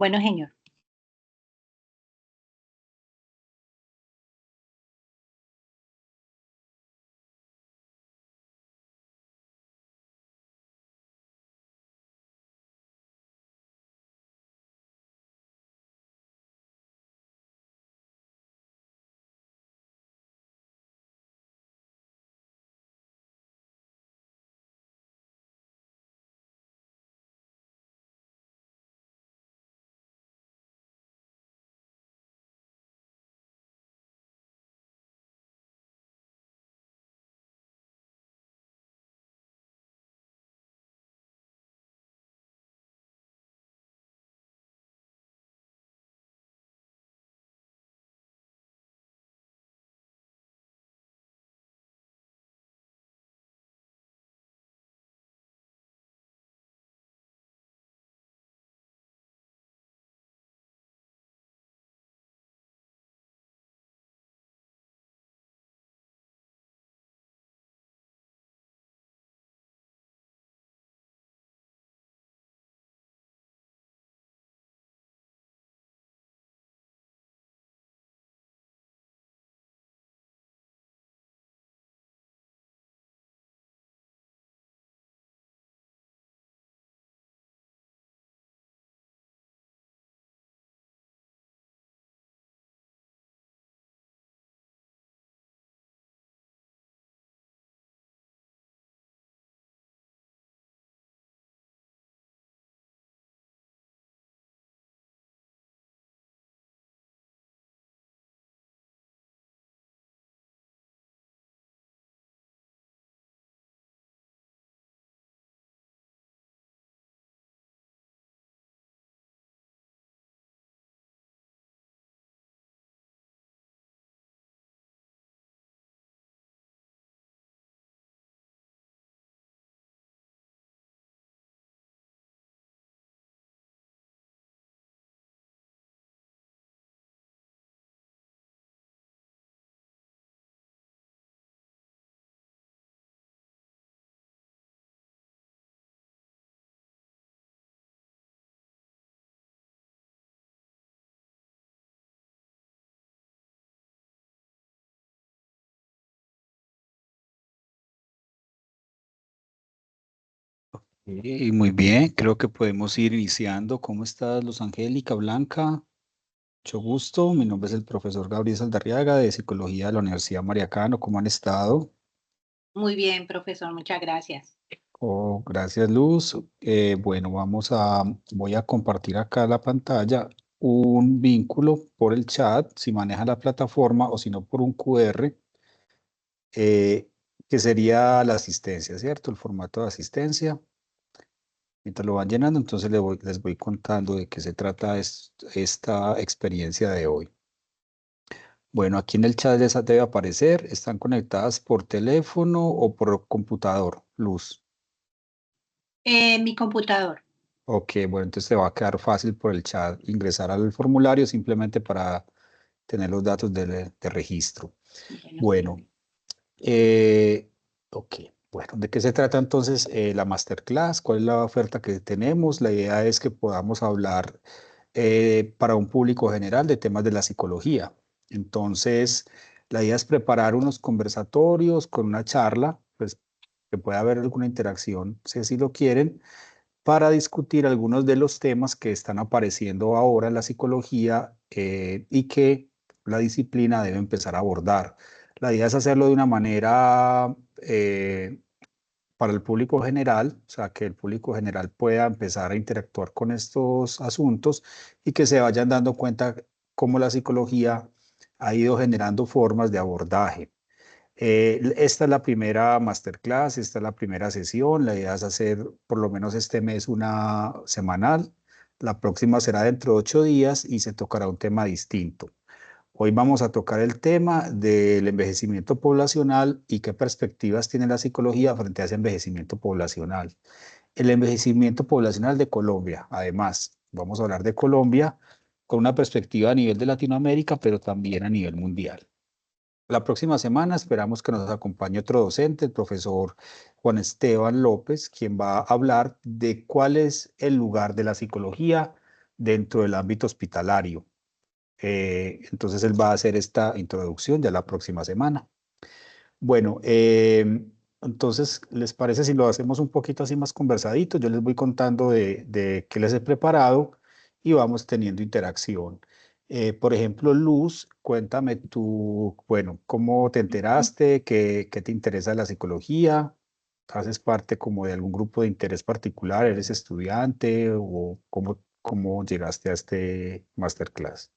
Bueno, señor. Y muy bien, creo que podemos ir iniciando. ¿Cómo estás, Luz Angélica, Blanca? Mucho gusto. Mi nombre es el profesor Gabriel Saldarriaga de Psicología de la Universidad Mariacano. ¿Cómo han estado? Muy bien, profesor, muchas gracias. Oh, gracias, Luz. Bueno, voy a compartir acá la pantalla un vínculo por el chat, si maneja la plataforma o si no por un QR, eh, que sería la asistencia, ¿cierto? El formato de asistencia. Mientras lo van llenando, entonces les voy contando de qué se trata esta experiencia de hoy. Bueno, aquí en el chat les debe aparecer, ¿están conectadas por teléfono o por computador? Luz. Mi computador. Ok, bueno, entonces te va a quedar fácil por el chat ingresar al formulario simplemente para tener los datos de registro. Bueno, Bueno, señor. eh, ok. Bueno, ¿de qué se trata entonces la masterclass? ¿Cuál es la oferta que tenemos? La idea es que podamos hablar para un público general de temas de la psicología. Entonces, la idea es preparar unos conversatorios con una charla, pues que pueda haber alguna interacción, si así lo quieren, para discutir algunos de los temas que están apareciendo ahora en la psicología y que la disciplina debe empezar a abordar. La idea es hacerlo de una manera para el público general, o sea, que el público general pueda empezar a interactuar con estos asuntos y que se vayan dando cuenta cómo la psicología ha ido generando formas de abordaje. Esta es la primera masterclass, esta es la primera sesión. La idea es hacer por lo menos este mes una semanal. La próxima será dentro de 8 días y se tocará un tema distinto. Hoy vamos a tocar el tema del envejecimiento poblacional y qué perspectivas tiene la psicología frente a ese envejecimiento poblacional. El envejecimiento poblacional de Colombia, además, vamos a hablar de Colombia con una perspectiva a nivel de Latinoamérica, pero también a nivel mundial. La próxima semana esperamos que nos acompañe otro docente, el profesor Juan Esteban López, quien va a hablar de cuál es el lugar de la psicología dentro del ámbito hospitalario. Entonces él va a hacer esta introducción ya la próxima semana. Bueno, entonces, ¿les parece si lo hacemos un poquito así más conversadito? Yo les voy contando de qué les he preparado y vamos teniendo interacción. Por ejemplo, Luz, cuéntame tú, bueno, ¿cómo te enteraste? ¿Qué te interesa de la psicología? ¿Haces parte como de algún grupo de interés particular? ¿Eres estudiante o cómo llegaste a este masterclass?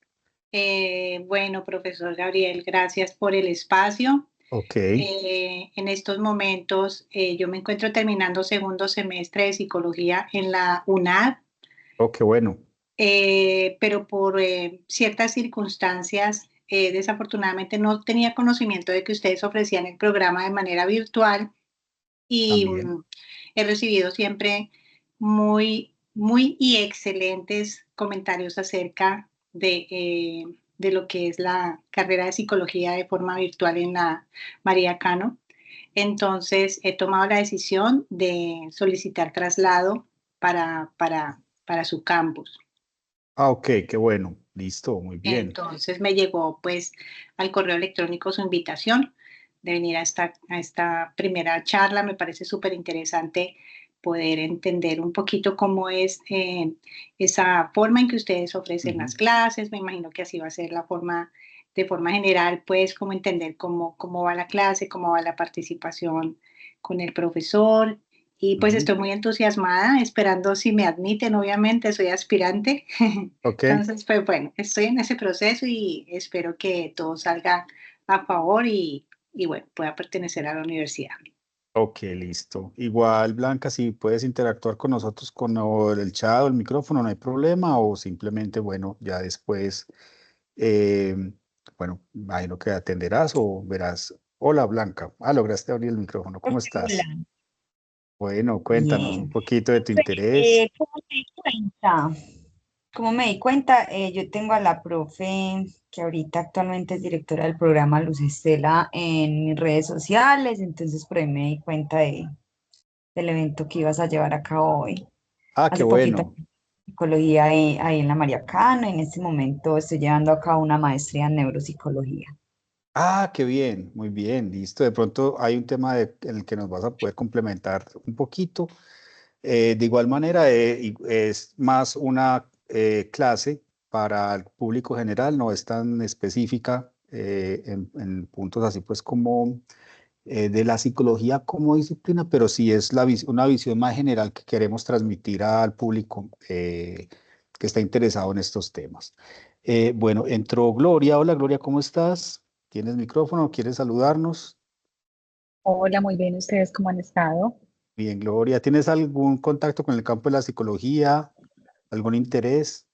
Bueno, profesor Gabriel, gracias por el espacio. Ok, En estos momentos yo me encuentro terminando segundo semestre de psicología en la UNAD, oh, qué bueno. pero por ciertas circunstancias, desafortunadamente no tenía conocimiento de que ustedes ofrecían el programa de manera virtual y También. he recibido siempre muy y excelentes comentarios acerca de lo que es la carrera de psicología de forma virtual en la María Cano. Entonces he tomado la decisión de solicitar traslado para su campus. Ah, ok, qué bueno. Listo, muy bien. Entonces me llegó pues al correo electrónico su invitación de venir a esta primera charla. Me parece súper interesante poder entender un poquito cómo es esa forma en que ustedes ofrecen las Ujú. clases. Me imagino que así va a ser la forma, de forma general, pues como entender cómo va la clase, cómo va la participación con el profesor. Y pues Ujú. estoy muy entusiasmada, esperando si me admiten, obviamente, soy aspirante. Ok, Entonces, pues bueno, estoy en ese proceso y espero que todo salga a favor y bueno, pueda pertenecer a la universidad. ok, listo. Igual, Blanca, si puedes interactuar con nosotros con el chat o el micrófono, no hay problema, o simplemente, bueno, ya después, eh, bueno, imagino que atenderás o verás. Hola, Blanca. Ah, lograste abrir el micrófono. ¿Cómo Hola, estás? Bueno, cuéntanos un bien. poquito de tu Profe, interés. ¿cómo me di cuenta? Como me di cuenta, yo tengo a la profe que ahorita actualmente es directora del programa Luz Estela en mis redes sociales, entonces por ahí me di cuenta del evento que ibas a llevar a cabo hoy. Ah, qué Hace poquito bueno. psicología ahí en la María Cano, en este momento estoy llevando a cabo una maestría en neuropsicología. Ah, qué bien, muy bien, listo. De pronto hay un tema en el que nos vas a poder complementar un poquito. De igual manera, es más una clase para el público general, no es tan específica en puntos así pues como de la psicología como disciplina, pero sí es una visión más general que queremos transmitir al público que está interesado en estos temas. Bueno, entró Gloria. Hola Gloria, ¿cómo estás? ¿Tienes micrófono? ¿Quieres saludarnos? Hola, muy bien. ¿Ustedes cómo han estado? Bien, Gloria. ¿Tienes algún contacto con el campo de la psicología? ¿Algún interés?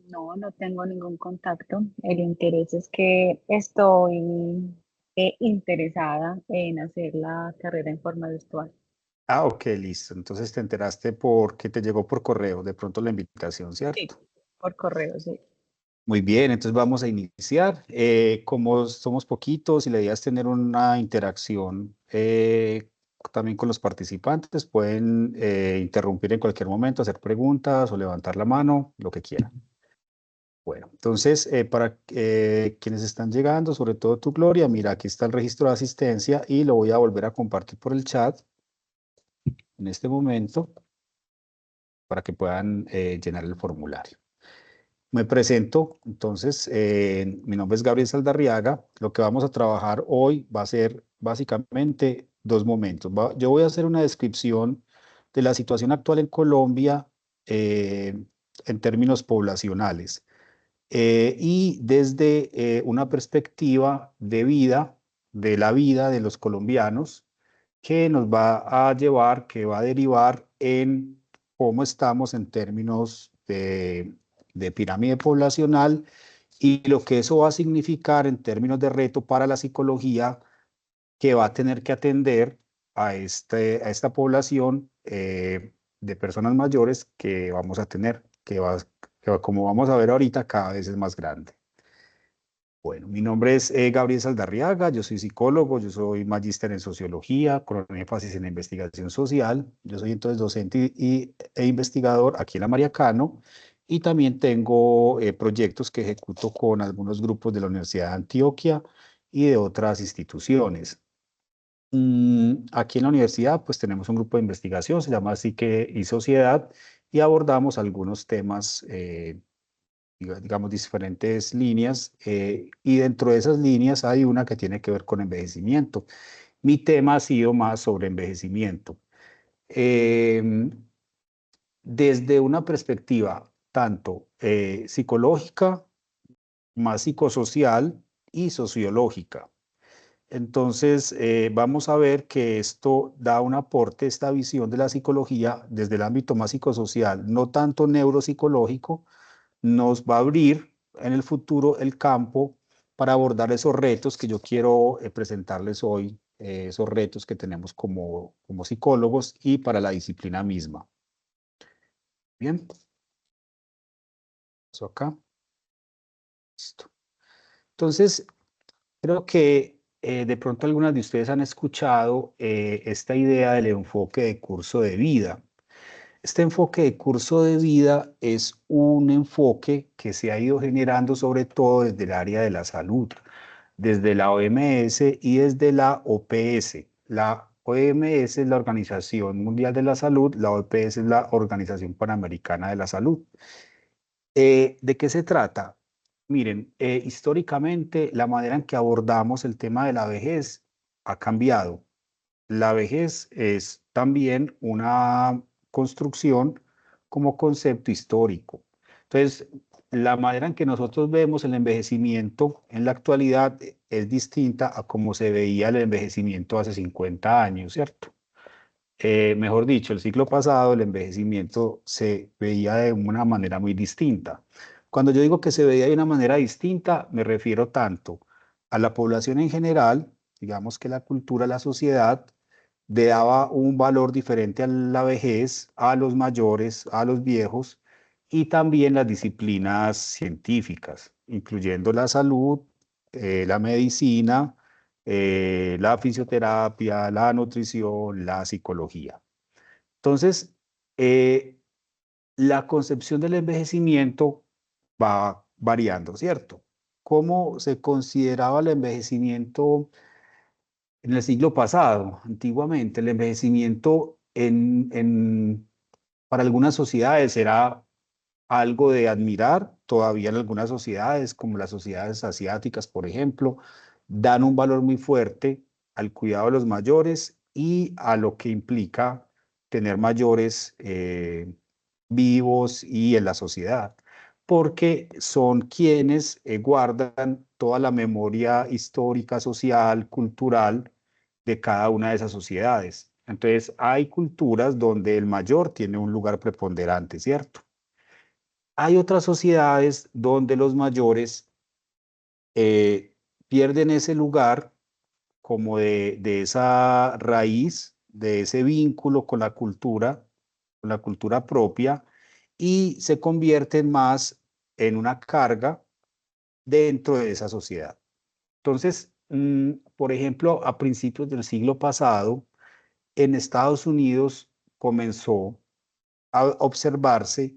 No, no tengo ningún contacto. El interés es que estoy interesada en hacer la carrera en forma virtual. Ah, ok, listo. Entonces te enteraste porque te llegó por correo, de pronto la invitación, Sí, ¿cierto? por correo, sí. Muy bien, entonces vamos a iniciar. Como somos poquitos y la idea es tener una interacción también con los participantes, pueden interrumpir en cualquier momento, hacer preguntas o levantar la mano, lo que quieran. Bueno, entonces para quienes están llegando, sobre todo tú, Gloria, mira, aquí está el registro de asistencia y lo voy a volver a compartir por el chat en este momento para que puedan llenar el formulario. Me presento, entonces, mi nombre es Gabriel Saldarriaga. Lo que vamos a trabajar hoy va a ser básicamente dos momentos. Yo voy a hacer una descripción de la situación actual en Colombia en términos poblacionales y desde una perspectiva de vida, de la vida de los colombianos, que nos va a llevar, que va a derivar en cómo estamos en términos de pirámide poblacional y lo que eso va a significar en términos de reto para la psicología que va a tener que atender a esta población de personas mayores que vamos a tener, como vamos a ver ahorita, cada vez es más grande. Bueno, mi nombre es Gabriel Saldarriaga, yo soy psicólogo, yo soy magíster en sociología, con énfasis en la investigación social. Yo soy entonces docente e investigador aquí en la Mariacano y también tengo proyectos que ejecuto con algunos grupos de la Universidad de Antioquia y de otras instituciones. Aquí en la universidad pues tenemos un grupo de investigación, se llama Psique y Sociedad, y abordamos algunos temas digamos, diferentes líneas, y dentro de esas líneas hay una que tiene que ver con envejecimiento. Mi tema ha sido más sobre envejecimiento. Em, Desde una perspectiva tanto psicológica, más psicosocial y sociológica. Entonces, vamos a ver que esto da un aporte, esta visión de la psicología desde el ámbito más psicosocial, no tanto neuropsicológico, nos va a abrir en el futuro el campo para abordar esos retos que yo quiero presentarles hoy, esos retos que tenemos como psicólogos y para la disciplina misma. Bien, eso acá. Listo. Entonces, creo que de pronto algunas de ustedes han escuchado esta idea del enfoque de curso de vida. Este enfoque de curso de vida es un enfoque que se ha ido generando sobre todo desde el área de la salud, desde la OMS y desde la OPS. La OMS es la Organización Mundial de la Salud, la OPS es la Organización Panamericana de la Salud. ¿De qué se trata? Miren, históricamente la manera en que abordamos el tema de la vejez ha cambiado. La vejez es también una construcción como concepto histórico. Entonces, la manera en que nosotros vemos el envejecimiento en la actualidad es distinta a cómo se veía el envejecimiento hace 50 años, ¿cierto? Mejor dicho, el siglo pasado el envejecimiento se veía de una manera muy distinta. Cuando yo digo que se veía de una manera distinta, me refiero tanto a la población en general, digamos que la cultura, la sociedad, le daba un valor diferente a la vejez, a los mayores, a los viejos, y también las disciplinas científicas, incluyendo la salud, la medicina, la fisioterapia, la nutrición, la psicología. Entonces, la concepción del envejecimiento va variando, ¿cierto? ¿Cómo se consideraba el envejecimiento en el siglo pasado? Antiguamente, el envejecimiento para algunas sociedades era algo de admirar. Todavía en algunas sociedades, como las sociedades asiáticas, por ejemplo, dan un valor muy fuerte al cuidado de los mayores y a lo que implica tener mayores vivos y en la sociedad, porque son quienes guardan toda la memoria histórica, social, cultural de cada una de esas sociedades. Entonces, hay culturas donde el mayor tiene un lugar preponderante, ¿cierto? Hay otras sociedades donde los mayores pierden ese lugar como de esa raíz, de ese vínculo con la cultura propia, y se convierten más en una carga dentro de esa sociedad. Entonces, por ejemplo, a principios del siglo pasado, en Estados Unidos comenzó a observarse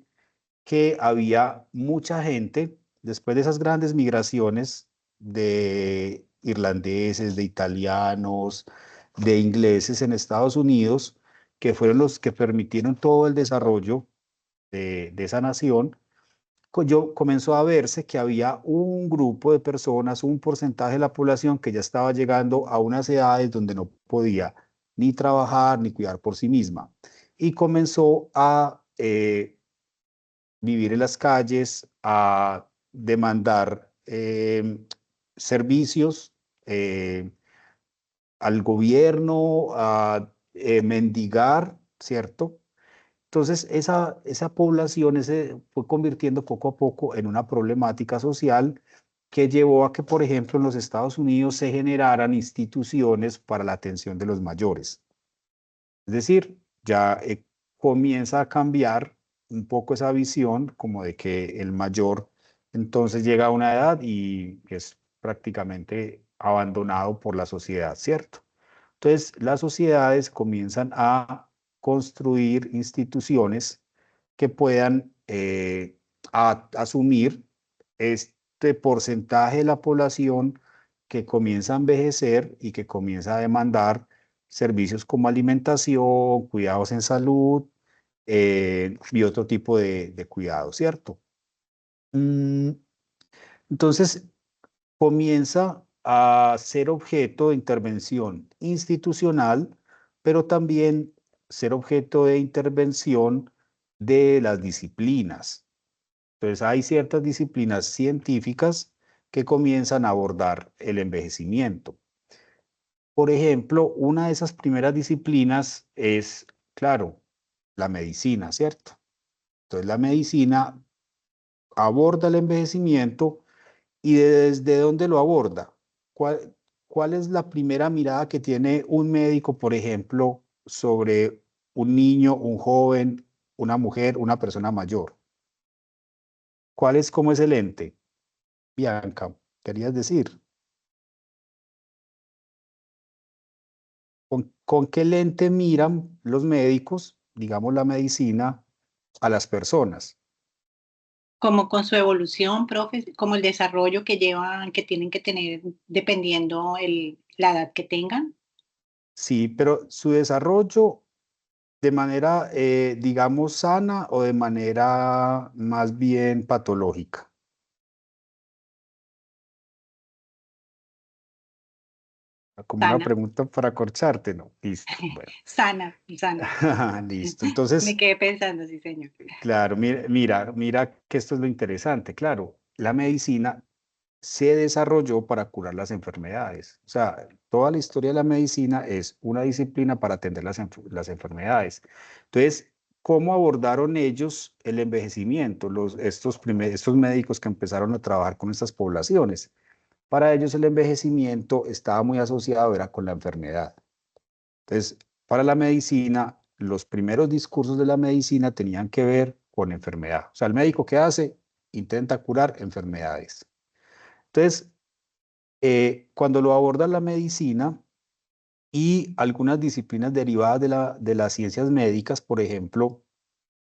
que había mucha gente, después de esas grandes migraciones de irlandeses, de italianos, de ingleses en Estados Unidos, que fueron los que permitieron todo el desarrollo de esa nación. Comenzó a verse que había un grupo de personas, un porcentaje de la población que ya estaba llegando a unas edades donde no podía ni trabajar ni cuidar por sí misma. Y comenzó a vivir en las calles, a demandar servicios al gobierno, a mendigar, ¿cierto? Entonces, esa población se fue convirtiendo poco a poco en una problemática social que llevó a que, por ejemplo, en los Estados Unidos se generaran instituciones para la atención de los mayores. Es decir, ya comienza a cambiar un poco esa visión como de que el mayor entonces llega a una edad y es prácticamente abandonado por la sociedad, ¿cierto? Entonces, las sociedades comienzan a construir instituciones que puedan asumir este porcentaje de la población que comienza a envejecer y que comienza a demandar servicios como alimentación, cuidados en salud y otro tipo de cuidados, ¿cierto? Mm, Entonces, comienza a ser objeto de intervención institucional, pero también ser objeto de intervención de las disciplinas. Entonces, hay ciertas disciplinas científicas que comienzan a abordar el envejecimiento. Por ejemplo, una de esas primeras disciplinas es, claro, la medicina, ¿cierto? Entonces, la medicina aborda el envejecimiento. ¿Y desde dónde lo aborda? ¿Cuál es la primera mirada que tiene un médico, por ejemplo, sobre un niño, un joven, una mujer, una persona mayor? ¿Cómo es el lente? Bianca, querías decir. ¿Con qué lente miran los médicos, digamos la medicina, a las personas? Como con su evolución, profe, como el desarrollo que llevan, que tienen que tener dependiendo la edad que tengan. Sí, pero su desarrollo de manera, digamos, sana o de manera más bien patológica. Como una Sana, pregunta para acorcharte, ¿no? Listo, bueno. sana. Listo. Me Entonces, quedé pensando, sí, señor. claro, mira que esto es lo interesante. Claro, la medicina se desarrolló para curar las enfermedades. O sea, toda la historia de la medicina es una disciplina para atender las enfermedades. Entonces, ¿cómo abordaron ellos el envejecimiento? Estos médicos que empezaron a trabajar con estas poblaciones. Para ellos el envejecimiento estaba muy asociado, era con la enfermedad. Entonces, para la medicina, los primeros discursos de la medicina tenían que ver con enfermedad. O sea, el médico ¿qué hace? Intenta curar enfermedades. Entonces, cuando lo aborda la medicina y algunas disciplinas derivadas de las ciencias médicas, por ejemplo,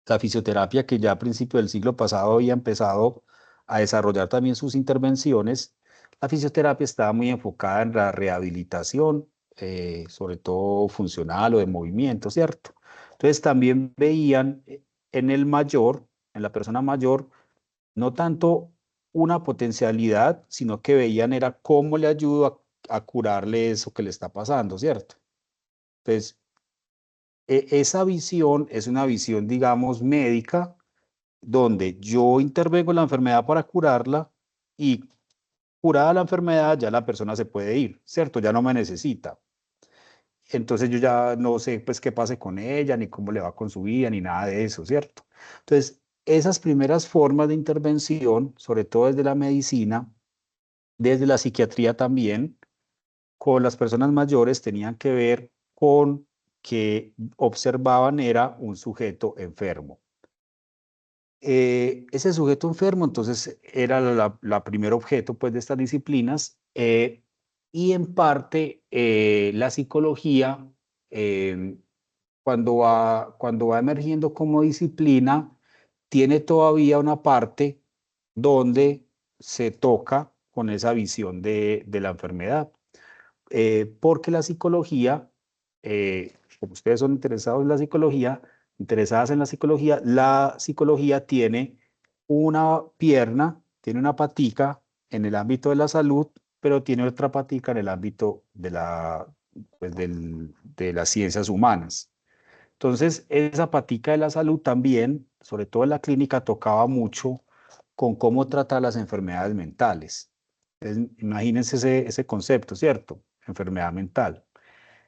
la fisioterapia, que ya a principios del siglo pasado había empezado a desarrollar también sus intervenciones, la fisioterapia estaba muy enfocada en la rehabilitación, sobre todo funcional o de movimiento, ¿cierto? Entonces también veían en el mayor, en la persona mayor, no tanto una potencialidad, sino que veían era cómo le ayudo a curarle eso que le está pasando, ¿cierto? Entonces, esa visión es una visión, digamos, médica, donde yo intervengo en la enfermedad para curarla y curada la enfermedad ya la persona se puede ir, ¿cierto? Ya no me necesita. Entonces yo ya no sé pues qué pase con ella, ni cómo le va con su vida, ni nada de eso, ¿cierto? Entonces, esas primeras formas de intervención, sobre todo desde la medicina, desde la psiquiatría también, con las personas mayores tenían que ver con que observaban era un sujeto enfermo. Ese sujeto enfermo, entonces, era la primer objeto pues, de estas disciplinas y en parte la psicología, cuando va emergiendo como disciplina, tiene todavía una parte donde se toca con esa visión de la enfermedad. Porque la psicología, como ustedes son interesados en la psicología, interesadas en la psicología tiene una pierna, tiene una patica en el ámbito de la salud, pero tiene otra patica en el ámbito de las ciencias humanas. Entonces, esa patica de la salud también, sobre todo en la clínica, tocaba mucho con cómo tratar las enfermedades mentales. Entonces, imagínense ese concepto, ¿cierto? Enfermedad mental.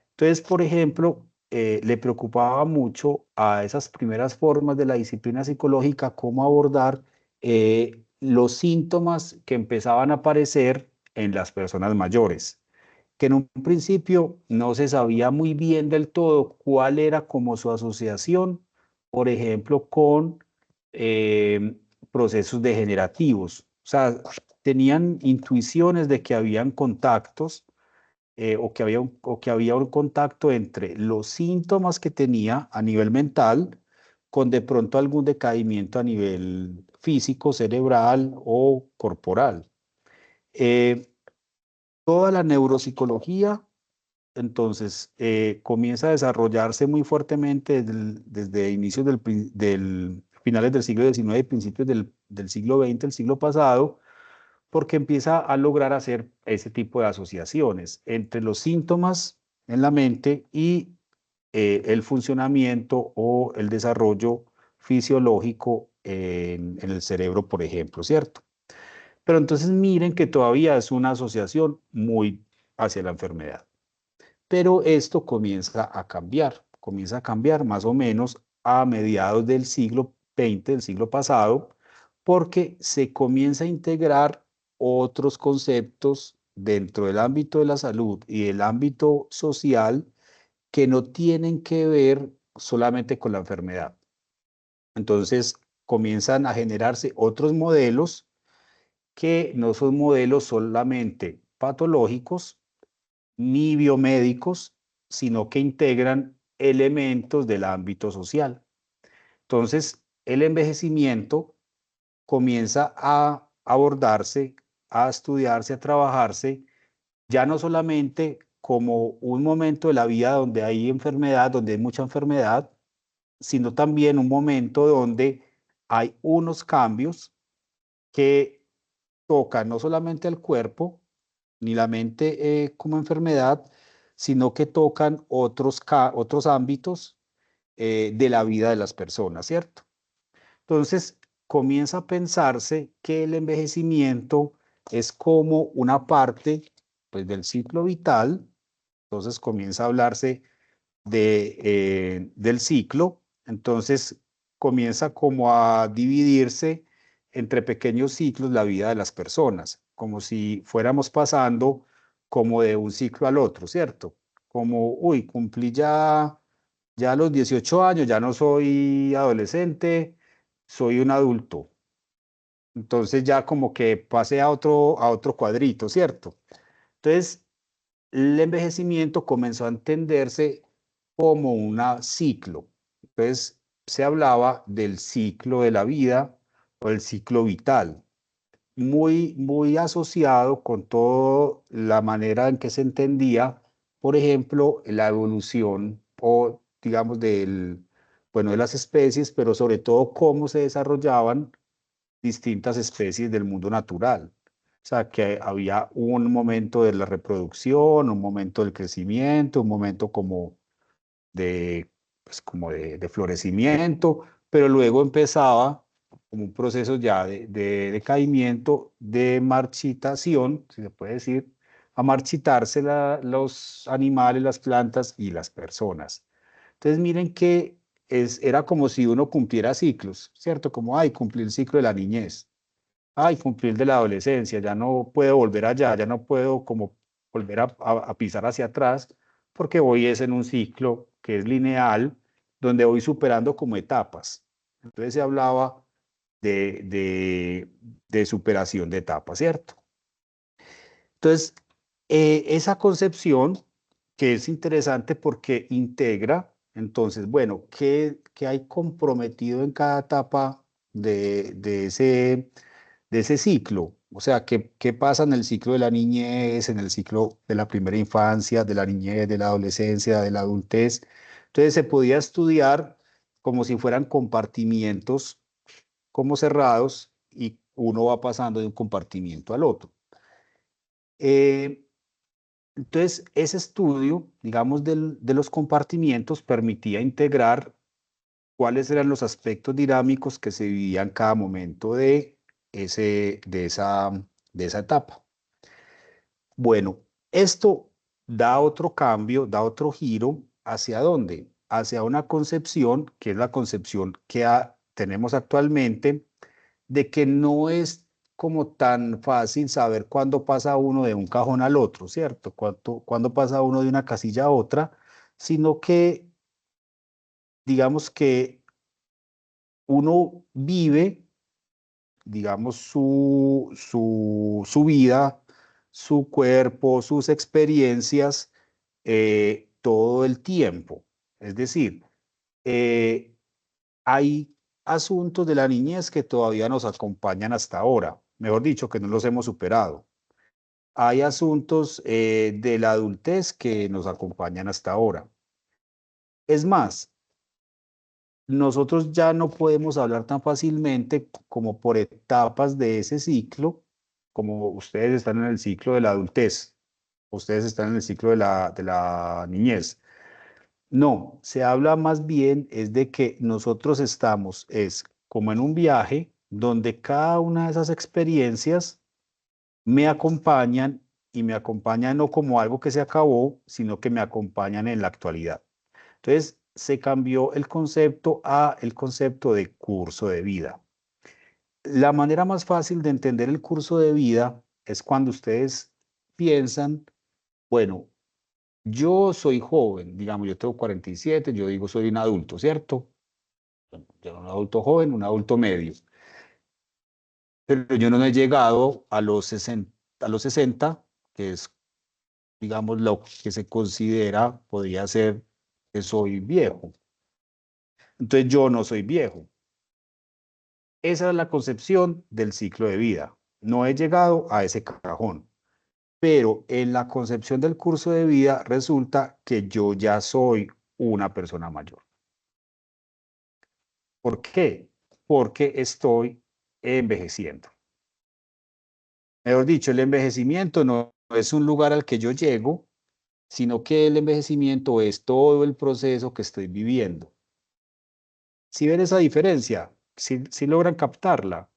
Entonces, por ejemplo, le preocupaba mucho a esas primeras formas de la disciplina psicológica cómo abordar los síntomas que empezaban a aparecer en las personas mayores, que en un principio no se sabía muy bien del todo cuál era como su asociación, por ejemplo, con procesos degenerativos. O sea, tenían intuiciones de que habían contactos o que había un contacto entre los síntomas que tenía a nivel mental con de pronto algún decaimiento a nivel físico, cerebral o corporal. Eh, Toda la neuropsicología entonces comienza a desarrollarse muy fuertemente desde inicios del finales del siglo XIX y principios del siglo XX, el siglo pasado, porque empieza a lograr hacer ese tipo de asociaciones entre los síntomas en la mente y el funcionamiento o el desarrollo fisiológico en el cerebro, por ejemplo, ¿cierto? Pero entonces miren que todavía es una asociación muy hacia la enfermedad. Pero esto comienza a cambiar más o menos a mediados del siglo XX, del siglo pasado, porque se comienza a integrar otros conceptos dentro del ámbito de la salud y del ámbito social que no tienen que ver solamente con la enfermedad. Entonces comienzan a generarse otros modelos que no son modelos solamente patológicos ni biomédicos, sino que integran elementos del ámbito social. Entonces, el envejecimiento comienza a abordarse, a estudiarse, a trabajarse, ya no solamente como un momento de la vida donde hay enfermedad, donde hay mucha enfermedad, sino también un momento donde hay unos cambios que tocan no solamente al cuerpo, ni la mente como enfermedad, sino que tocan otros ámbitos de la vida de las personas, ¿cierto? Entonces, comienza a pensarse que el envejecimiento es como una parte, pues, del ciclo vital. Entonces comienza a hablarse del ciclo. Entonces comienza como a dividirse entre pequeños ciclos la vida de las personas, como si fuéramos pasando como de un ciclo al otro, ¿cierto? Como, uy, cumplí ya los 18 años, ya no soy adolescente, soy un adulto. Entonces ya como que pasé a otro cuadrito, ¿cierto? Entonces, el envejecimiento comenzó a entenderse como un ciclo. Entonces, se hablaba del ciclo de la vida o el ciclo vital, muy, muy asociado con toda la manera en que se entendía, por ejemplo, la evolución o, digamos, bueno, de las especies, pero sobre todo cómo se desarrollaban distintas especies del mundo natural. O sea, que había un momento de la reproducción, un momento del crecimiento, un momento como de florecimiento, pero luego empezaba como un proceso ya de decaimiento, de marchitación, si se puede decir, a marchitarse los animales, las plantas y las personas. Entonces miren que era como si uno cumpliera ciclos, ¿cierto? Como, ay, cumplí el ciclo de la niñez, ay, cumplí el de la adolescencia, ya no puedo volver allá, ya no puedo como volver a pisar hacia atrás, porque voy es en un ciclo que es lineal, donde voy superando como etapas. Entonces se hablaba de superación de etapas, ¿cierto? Entonces, esa concepción que es interesante porque integra, entonces, bueno, ¿qué hay comprometido en cada etapa de ese ciclo? O sea, ¿qué pasa en el ciclo de la niñez, en el ciclo de la primera infancia, de la niñez, de la adolescencia, de la adultez? Entonces se podía estudiar como si fueran compartimientos como cerrados y uno va pasando de un compartimiento al otro. Eh, entonces, ese estudio, digamos, de los compartimientos permitía integrar cuáles eran los aspectos dinámicos que se vivían en cada momento de esa etapa. Bueno, esto da otro cambio, da otro giro. ¿Hacia dónde? Hacia una concepción, que es la concepción que tenemos actualmente, de que no es como tan fácil saber cuándo pasa uno de un cajón al otro, ¿cierto? Cuándo pasa uno de una casilla a otra, sino que, digamos que uno vive digamos, su vida, su cuerpo, sus experiencias todo el tiempo. Es decir, hay asuntos de la niñez que todavía nos acompañan hasta ahora, mejor dicho, que no los hemos superado. Hay asuntos de la adultez que nos acompañan hasta ahora. Es más, nosotros ya no podemos hablar tan fácilmente como por etapas de ese ciclo, como ustedes están en el ciclo de la adultez, ustedes están en el ciclo de la niñez. No, se habla más bien es de que nosotros estamos, es como en un viaje donde cada una de esas experiencias me acompañan y me acompañan no como algo que se acabó, sino que me acompañan en la actualidad. Entonces, se cambió el concepto a el concepto de curso de vida. La manera más fácil de entender el curso de vida es cuando ustedes piensan, bueno, yo soy joven, digamos, yo tengo 47, yo digo soy un adulto, ¿cierto? Yo un adulto joven, un adulto medio. Pero yo no he llegado a los 60, que es, digamos, lo que se considera, podría ser que soy viejo. Entonces yo no soy viejo. Esa es la concepción del ciclo de vida. No he llegado a ese cajón, pero en la concepción del curso de vida resulta que yo ya soy una persona mayor. ¿Por qué? Porque estoy envejeciendo. Mejor dicho, el envejecimiento no es un lugar al que yo llego, sino que el envejecimiento es todo el proceso que estoy viviendo. ¿Sí ven esa diferencia? ¿Sí logran captarla?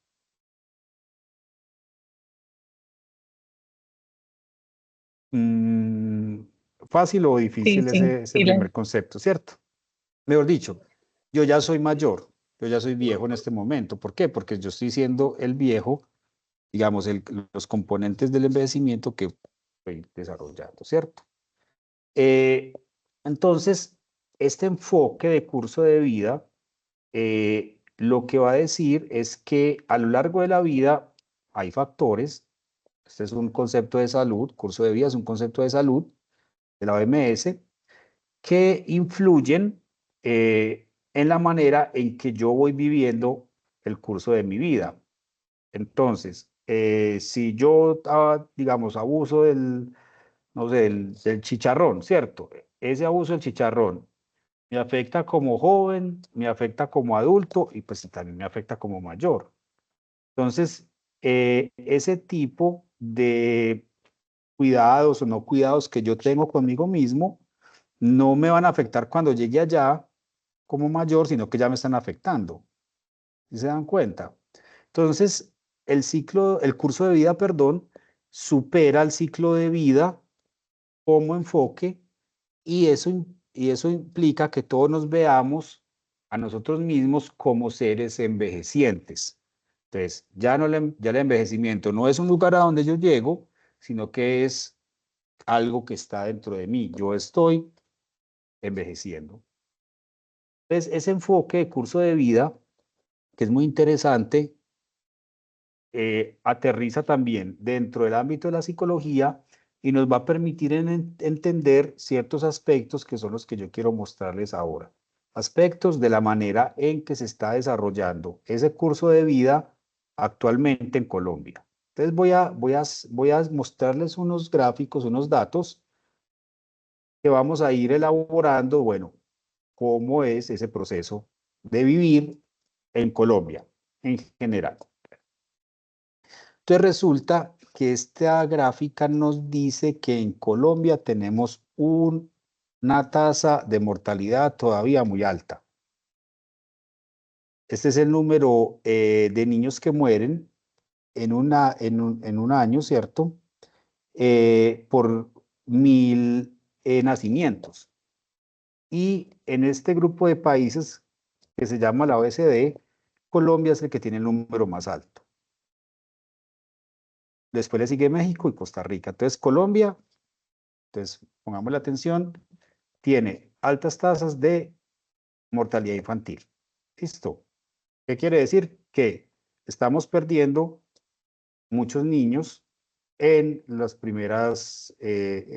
Fácil o difícil ese primer concepto, ¿cierto? Mejor dicho, yo ya soy mayor, yo ya soy viejo en este momento. ¿Por qué? Porque yo estoy siendo el viejo, digamos, los componentes del envejecimiento que estoy desarrollando, ¿cierto? Entonces, este enfoque de curso de vida, lo que va a decir es que a lo largo de la vida hay factores. Este es un concepto de salud, curso de vida es un concepto de salud de la OMS, que influyen en la manera en que yo voy viviendo el curso de mi vida. Entonces, si yo, digamos, abuso no sé, del chicharrón, ¿cierto? Ese abuso del chicharrón me afecta como joven, me afecta como adulto y pues también me afecta como mayor. Entonces, ese tipo de cuidados o no cuidados que yo tengo conmigo mismo no me van a afectar cuando llegue allá como mayor, sino que ya me están afectando. ¿Sí se dan cuenta? Entonces, el curso de vida, perdón, supera el ciclo de vida como enfoque y eso implica que todos nos veamos a nosotros mismos como seres envejecientes. Entonces, ya el envejecimiento no es un lugar a donde yo llego, sino que es algo que está dentro de mí. Yo estoy envejeciendo. Entonces, ese enfoque de curso de vida, que es muy interesante, aterriza también dentro del ámbito de la psicología y nos va a permitir entender ciertos aspectos que son los que yo quiero mostrarles ahora. Aspectos de la manera en que se está desarrollando ese curso de vida actualmente en Colombia. Entonces voy a mostrarles unos gráficos, unos datos que vamos a ir elaborando, bueno, cómo es ese proceso de vivir en Colombia en general. Entonces resulta que esta gráfica nos dice que en Colombia tenemos una tasa de mortalidad todavía muy alta. Este es el número de niños que mueren en un año, ¿cierto? Por 1000 nacimientos. Y en este grupo de países que se llama la OECD, Colombia es el que tiene el número más alto. Después le sigue México y Costa Rica. Entonces, Colombia, entonces pongamos la atención, tiene altas tasas de mortalidad infantil. ¿Listo? ¿Qué quiere decir? Que estamos perdiendo muchos niños en los primeros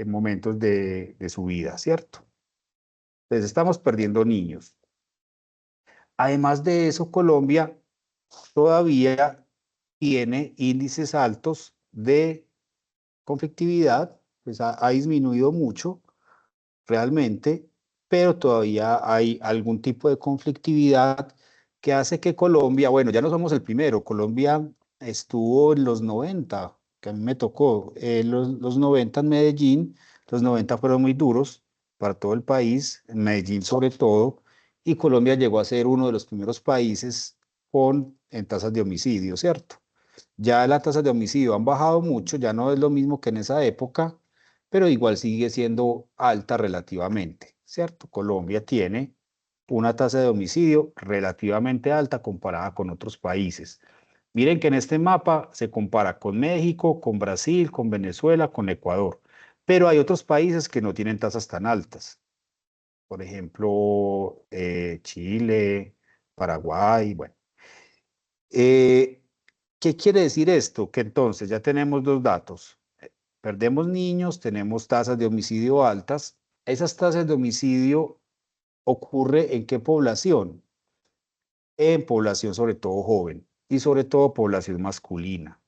momentos de su vida, ¿cierto? Entonces estamos perdiendo niños. Además de eso, Colombia todavía tiene índices altos de conflictividad, pues ha disminuido mucho realmente, pero todavía hay algún tipo de conflictividad que hace que Colombia, bueno, ya no somos el primero, Colombia estuvo en los 90, que a mí me tocó, los 90 en Medellín, los 90 fueron muy duros para todo el país, en Medellín sobre todo, y Colombia llegó a ser uno de los primeros países en tasas de homicidio, ¿cierto? Ya las tasas de homicidio han bajado mucho, ya no es lo mismo que en esa época, pero igual sigue siendo alta relativamente, ¿cierto? Colombia tiene una tasa de homicidio relativamente alta comparada con otros países. Miren que en este mapa se compara con México, con Brasil, con Venezuela, con Ecuador, pero hay otros países que no tienen tasas tan altas. Por ejemplo, Chile, Paraguay, bueno. ¿Qué quiere decir esto? Que entonces ya tenemos dos datos. Perdemos niños, tenemos tasas de homicidio altas. Esas tasas de homicidio ocurre ¿en qué población? En población sobre todo joven y sobre todo población masculina.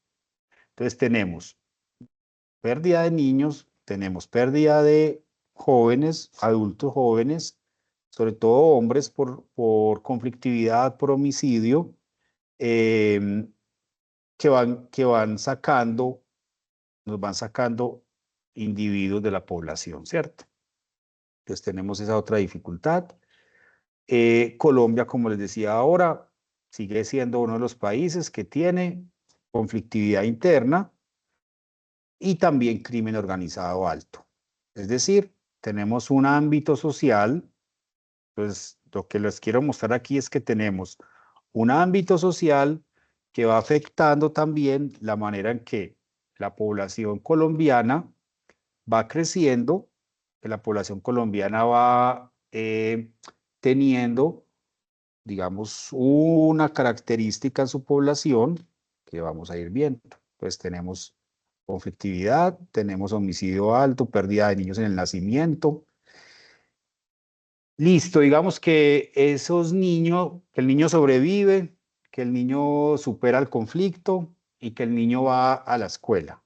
Entonces tenemos pérdida de niños, tenemos pérdida de jóvenes, adultos jóvenes, sobre todo hombres por conflictividad, por homicidio, em, que van sacando, nos van sacando individuos de la población, ¿cierto? Entonces tenemos esa otra dificultad. Colombia, como les decía ahora, sigue siendo uno de los países que tiene conflictividad interna y también crimen organizado alto. Es decir, tenemos un ámbito social, pues lo que les quiero mostrar aquí es que tenemos un ámbito social que va afectando también la manera en que la población colombiana va creciendo, que la población colombiana va teniendo, digamos, una característica en su población que vamos a ir viendo. Pues tenemos conflictividad, tenemos homicidio alto, pérdida de niños en el nacimiento. Listo, digamos que esos niños, que el niño sobrevive, que el niño supera el conflicto y que el niño va a la escuela.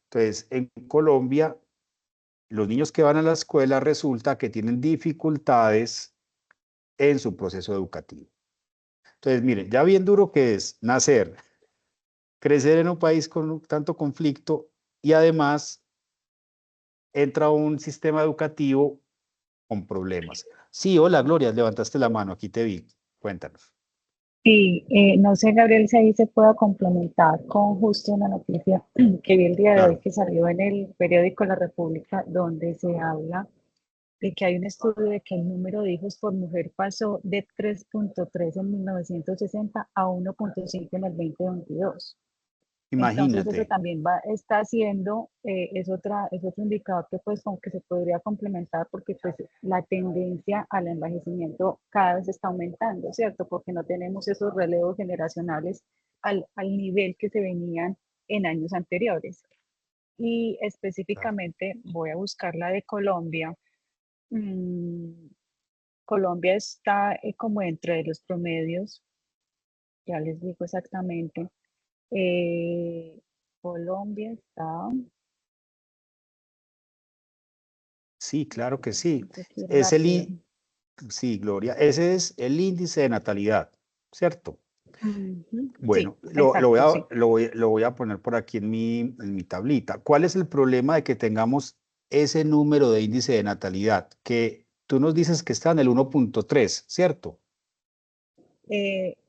Entonces, en Colombia, los niños que van a la escuela resulta que tienen dificultades en su proceso educativo. Entonces, miren, ya bien duro que es nacer, crecer en un país con tanto conflicto y además entra un sistema educativo con problemas. Sí, hola Gloria, levantaste la mano, aquí te vi. Cuéntanos. Y no sé, Gabriel, si ahí se pueda complementar con justo una noticia que vi el día de hoy Claro. que salió en el periódico La República, donde se habla de que hay un estudio de que el número de hijos por mujer pasó de 3.3 en 1960 a 1.5 en el 2022. Entonces eso Imagínate. también está haciendo, es otro indicador que pues como que se podría complementar porque pues la tendencia al envejecimiento cada vez está aumentando, ¿cierto? Porque no tenemos esos relevos generacionales al nivel que se venían en años anteriores. Y específicamente voy a buscar la de Colombia. Mm, Colombia está como entre los promedios, ya les digo exactamente. Eh, Colombia está, Sí, claro que sí. necesito aquí Es rápido. sí, Gloria, ese es el índice de natalidad, ¿cierto? Ujú, sí, Bueno, exacto, sí. lo voy a poner por aquí en mi tablita. ¿Cuál es el problema de que tengamos ese número de índice de natalidad? Que tú nos dices que está en el 1.3, ¿cierto?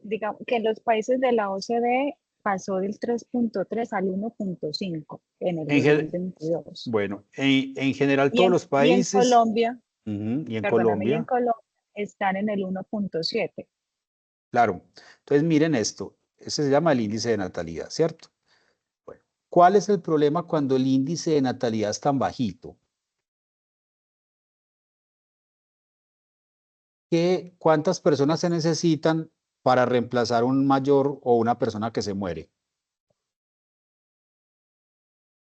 Digamos que en los países de la OCDE pasó del 3.3 al 1.5 en el En gen- 2022. bueno, en general Y todos en, los y en países, Colombia, ujú, y en perdóname, y en Colombia, Colombia están en el 1.7. claro. Entonces miren esto, ese se llama el índice de natalidad, ¿cierto? Bueno, ¿cuál es el problema cuando el índice de natalidad es tan bajito? ¿Cuántas personas se necesitan para reemplazar un mayor o una persona que se muere?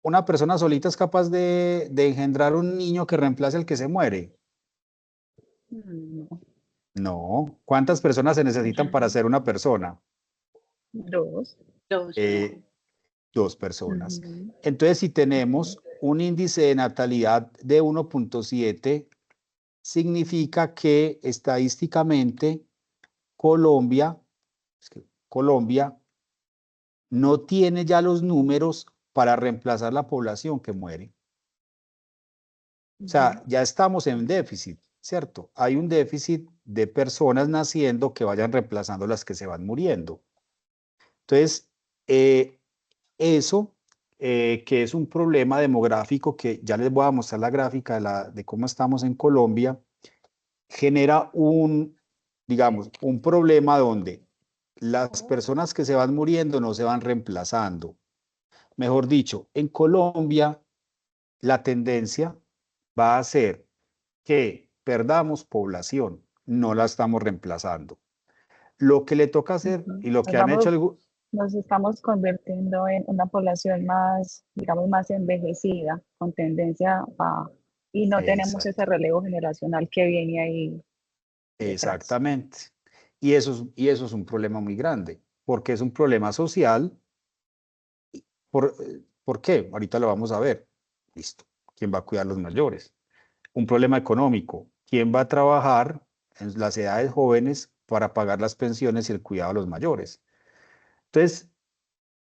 ¿Una persona solita es capaz de engendrar un niño que reemplace al que se muere? No, No. ¿Cuántas personas se necesitan para ser una persona? dos. Dos. Eh, Dos personas. Ujú. Entonces, si tenemos un índice de natalidad de 1.7, significa que estadísticamente Colombia, Colombia no tiene ya los números para reemplazar la población que muere. O sea, ya estamos en déficit, ¿cierto? Hay un déficit de personas naciendo que vayan reemplazando las que se van muriendo. Entonces, eso, que es un problema demográfico, que ya les voy a mostrar la gráfica de cómo estamos en Colombia, genera digamos, un problema donde las personas que se van muriendo no se van reemplazando. Mejor dicho, en Colombia la tendencia va a ser que perdamos población, no la estamos reemplazando. Lo que le toca hacer Ujú. y lo que han hecho Nos estamos convirtiendo en una población más, digamos, más envejecida, con tendencia a, y no tenemos ese Exacto, relevo generacional que viene ahí detrás. exactamente. Y eso es un problema muy grande, porque es un problema social. ¿Por qué? Ahorita lo vamos a ver. Listo. ¿Quién va a cuidar a los mayores? Un problema económico. ¿Quién va a trabajar en las edades jóvenes para pagar las pensiones y el cuidado de los mayores? Entonces,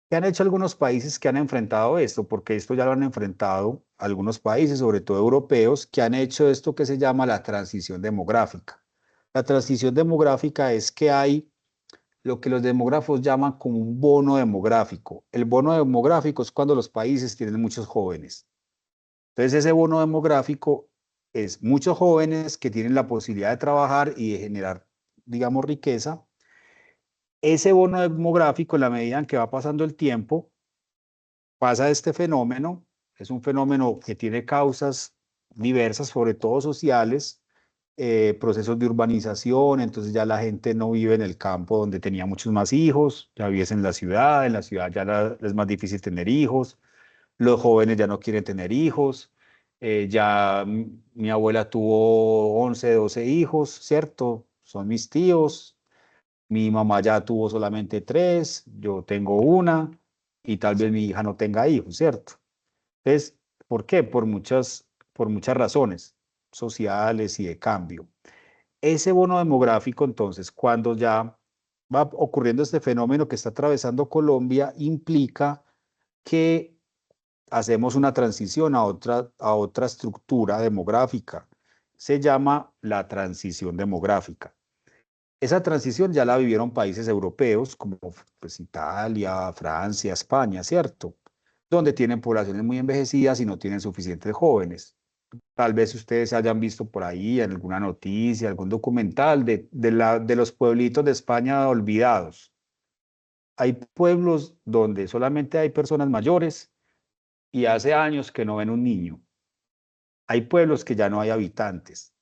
¿qué han hecho algunos países que han enfrentado esto? Porque esto ya lo han enfrentado algunos países, sobre todo europeos, que han hecho esto que se llama la transición demográfica. La transición demográfica es que hay lo que los demógrafos llaman como un bono demográfico. El bono demográfico es cuando los países tienen muchos jóvenes. Entonces, ese bono demográfico es muchos jóvenes que tienen la posibilidad de trabajar y de generar, digamos, riqueza. Ese bono demográfico, en la medida en que va pasando el tiempo, pasa este fenómeno. Es un fenómeno que tiene causas diversas, sobre todo sociales, procesos de urbanización. Entonces ya la gente no vive en el campo donde tenía muchos más hijos, ya vives en la ciudad ya es más difícil tener hijos, los jóvenes ya no quieren tener hijos, ya mi abuela tuvo 11 12 hijos, ¿cierto? Son mis tíos, mi mamá ya tuvo solamente 3, yo tengo una y tal vez mi hija no tenga hijos, ¿cierto? Entonces, ¿por qué? Por muchas razones sociales y de cambio. Ese bono demográfico, entonces, cuando ya va ocurriendo este fenómeno que está atravesando Colombia, implica que hacemos una transición a otra estructura demográfica. Se llama la transición demográfica. Esa transición ya la vivieron países europeos como pues, Italia, Francia, España, ¿cierto? Donde tienen poblaciones muy envejecidas y no tienen suficientes jóvenes. Tal vez ustedes hayan visto por ahí en alguna noticia, algún documental de los pueblitos de España olvidados. Hay pueblos donde solamente hay personas mayores y hace años que no ven un niño. Hay pueblos que ya no hay habitantes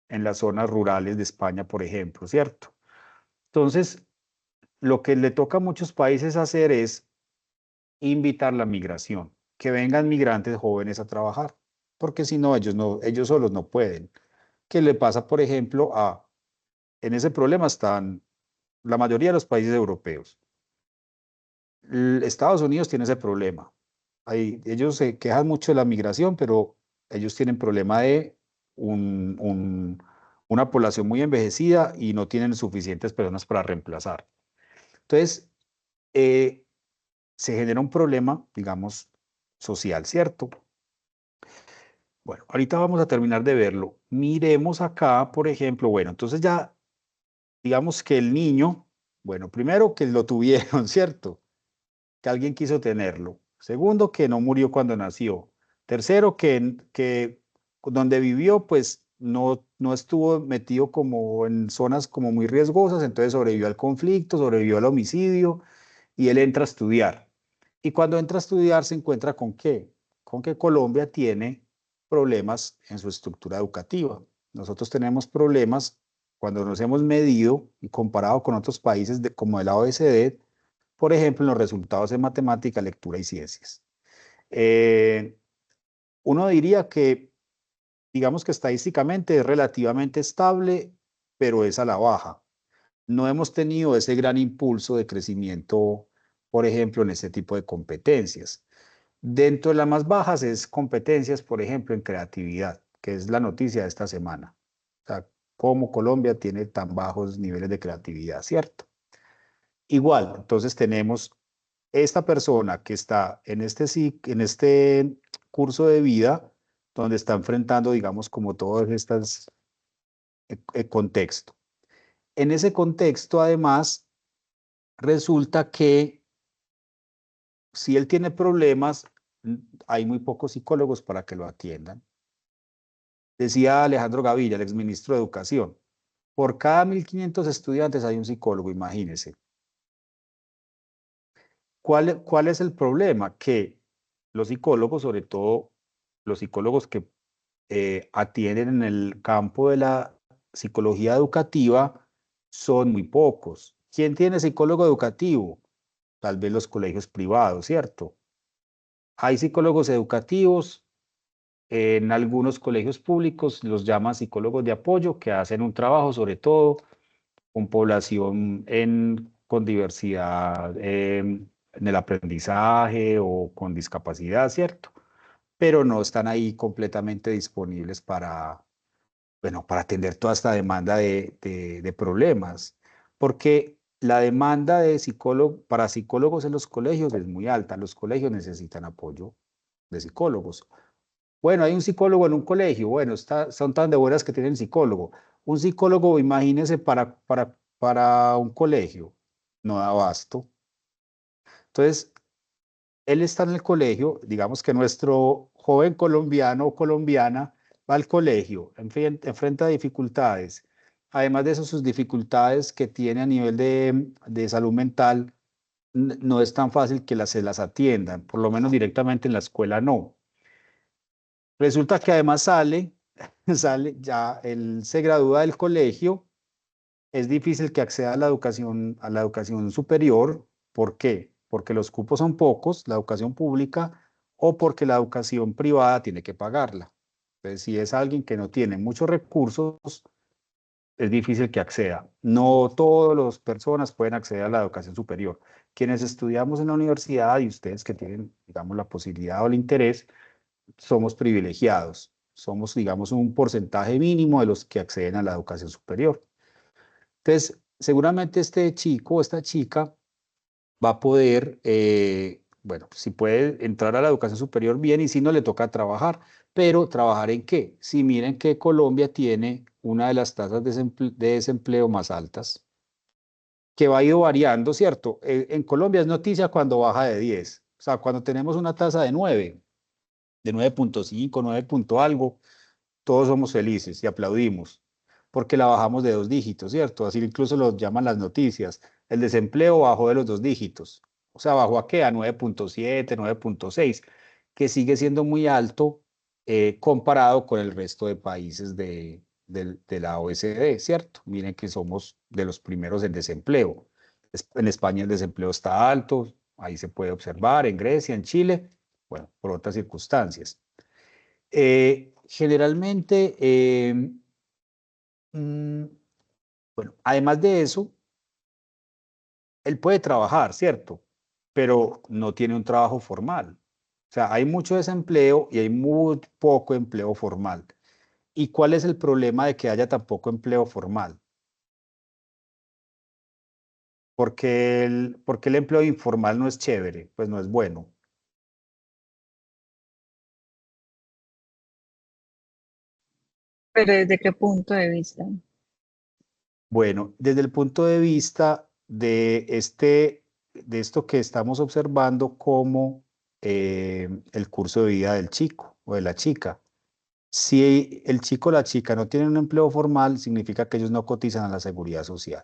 en las zonas rurales de España, por ejemplo, ¿cierto? Entonces, lo que le toca a muchos países hacer es invitar la migración, que vengan migrantes jóvenes a trabajar, porque si no, ellos solos no pueden. ¿Qué le pasa, por ejemplo, en ese problema están la mayoría de los países europeos? Estados Unidos tiene ese problema. Ellos se quejan mucho de la migración, pero ellos tienen problema de un- un- una población muy envejecida y no tienen suficientes personas para reemplazar. Entonces, eh, se genera un problema, digamos, social, ¿cierto? Bueno, ahorita vamos a terminar de verlo. Miremos acá, por ejemplo, bueno, entonces ya, digamos que el niño, bueno, primero que lo tuvieron, ¿cierto? Que alguien quiso tenerlo. Segundo, que no murió cuando nació. Tercero, que donde vivió, pues no estuvo metido como en zonas como muy riesgosas, entonces sobrevivió al conflicto, sobrevivió al homicidio y él entra a estudiar. Y cuando entra a estudiar se encuentra con qué? Con que Colombia tiene problemas en su estructura educativa. Nosotros tenemos problemas cuando nos hemos medido y comparado con otros países como de la OECD, por ejemplo, en los resultados en matemática, lectura y ciencias. Uno diría que, digamos que estadísticamente es relativamente estable, pero es a la baja. No hemos tenido ese gran impulso de crecimiento, por ejemplo, en este tipo de competencias. Dentro de las más bajas es competencias, por ejemplo, en creatividad, que es la noticia de esta semana. O sea, cómo Colombia tiene tan bajos niveles de creatividad, ¿cierto? Igual, entonces tenemos esta persona que está en este curso de vida, donde está enfrentando, digamos, como todos estos contextos. En ese contexto, además, resulta que si él tiene problemas, hay muy pocos psicólogos para que lo atiendan. Decía Alejandro Gaviria, el exministro de Educación, por cada 1.500 estudiantes hay un psicólogo, imagínense. ¿Cuál es el problema? Que los psicólogos, sobre todo los psicólogos que atienden en el campo de la psicología educativa, son muy pocos. ¿Quién tiene psicólogo educativo? Tal vez los colegios privados, ¿cierto? Hay psicólogos educativos, en algunos colegios públicos los llaman psicólogos de apoyo, que hacen un trabajo sobre todo con población con diversidad en el aprendizaje o con discapacidad, ¿cierto? Pero no están ahí completamente disponibles para, bueno, para atender toda esta demanda de problemas, porque la demanda para psicólogos en los colegios es muy alta. Los colegios necesitan apoyo de psicólogos. Bueno, hay un psicólogo en un colegio, bueno, son tan de buenas que tienen psicólogo. Un psicólogo, imagínense, para un colegio, no da abasto. Entonces, él está en el colegio, digamos que nuestro joven colombiano o colombiana va al colegio, enfrenta dificultades. Además de eso, sus dificultades que tiene a nivel de salud mental, no es tan fácil que se las atiendan, por lo menos directamente en la escuela no. Resulta que además él se gradúa del colegio, es difícil que acceda a la educación superior. ¿Por qué? Porque los cupos son pocos, la educación pública, o porque la educación privada tiene que pagarla. Entonces, si es alguien que no tiene muchos recursos, es difícil que acceda. No todas las personas pueden acceder a la educación superior. Quienes estudiamos en la universidad y ustedes que tienen, digamos, la posibilidad o el interés, somos privilegiados. Somos, digamos, un porcentaje mínimo de los que acceden a la educación superior. Entonces, seguramente este chico o esta chica va a poder, bueno, si puede entrar a la educación superior bien y si no le toca trabajar, pero ¿trabajar en qué? Si miren que Colombia tiene una de las tasas de desempleo más altas, que va a ir variando, ¿cierto? En Colombia es noticia cuando baja de 10, o sea, cuando tenemos una tasa de 9, de 9.5, 9 punto algo, todos somos felices y aplaudimos, porque la bajamos de 2 dígitos, ¿cierto? Así incluso lo llaman las noticias. El desempleo bajó de los 2 dígitos. O sea, ¿bajó a qué? A 9.7, 9.6, que sigue siendo muy alto comparado con el resto de países de la OECD, ¿cierto? Miren que somos de los primeros en desempleo. En España el desempleo está alto, ahí se puede observar, en Grecia, en Chile, bueno, por otras circunstancias. Generalmente, mm, bueno, además de eso, él puede trabajar, ¿cierto? Pero no tiene un trabajo formal. O sea, hay mucho desempleo y hay muy poco empleo formal. ¿Y cuál es el problema de que haya tan poco empleo formal? Porque el empleo informal no es chévere, pues no es bueno. Pero ¿desde qué punto de vista? Bueno, desde el punto de vista de esto que estamos observando como el curso de vida del chico o de la chica. Si el chico o la chica no tienen un empleo formal, significa que ellos no cotizan a la seguridad social.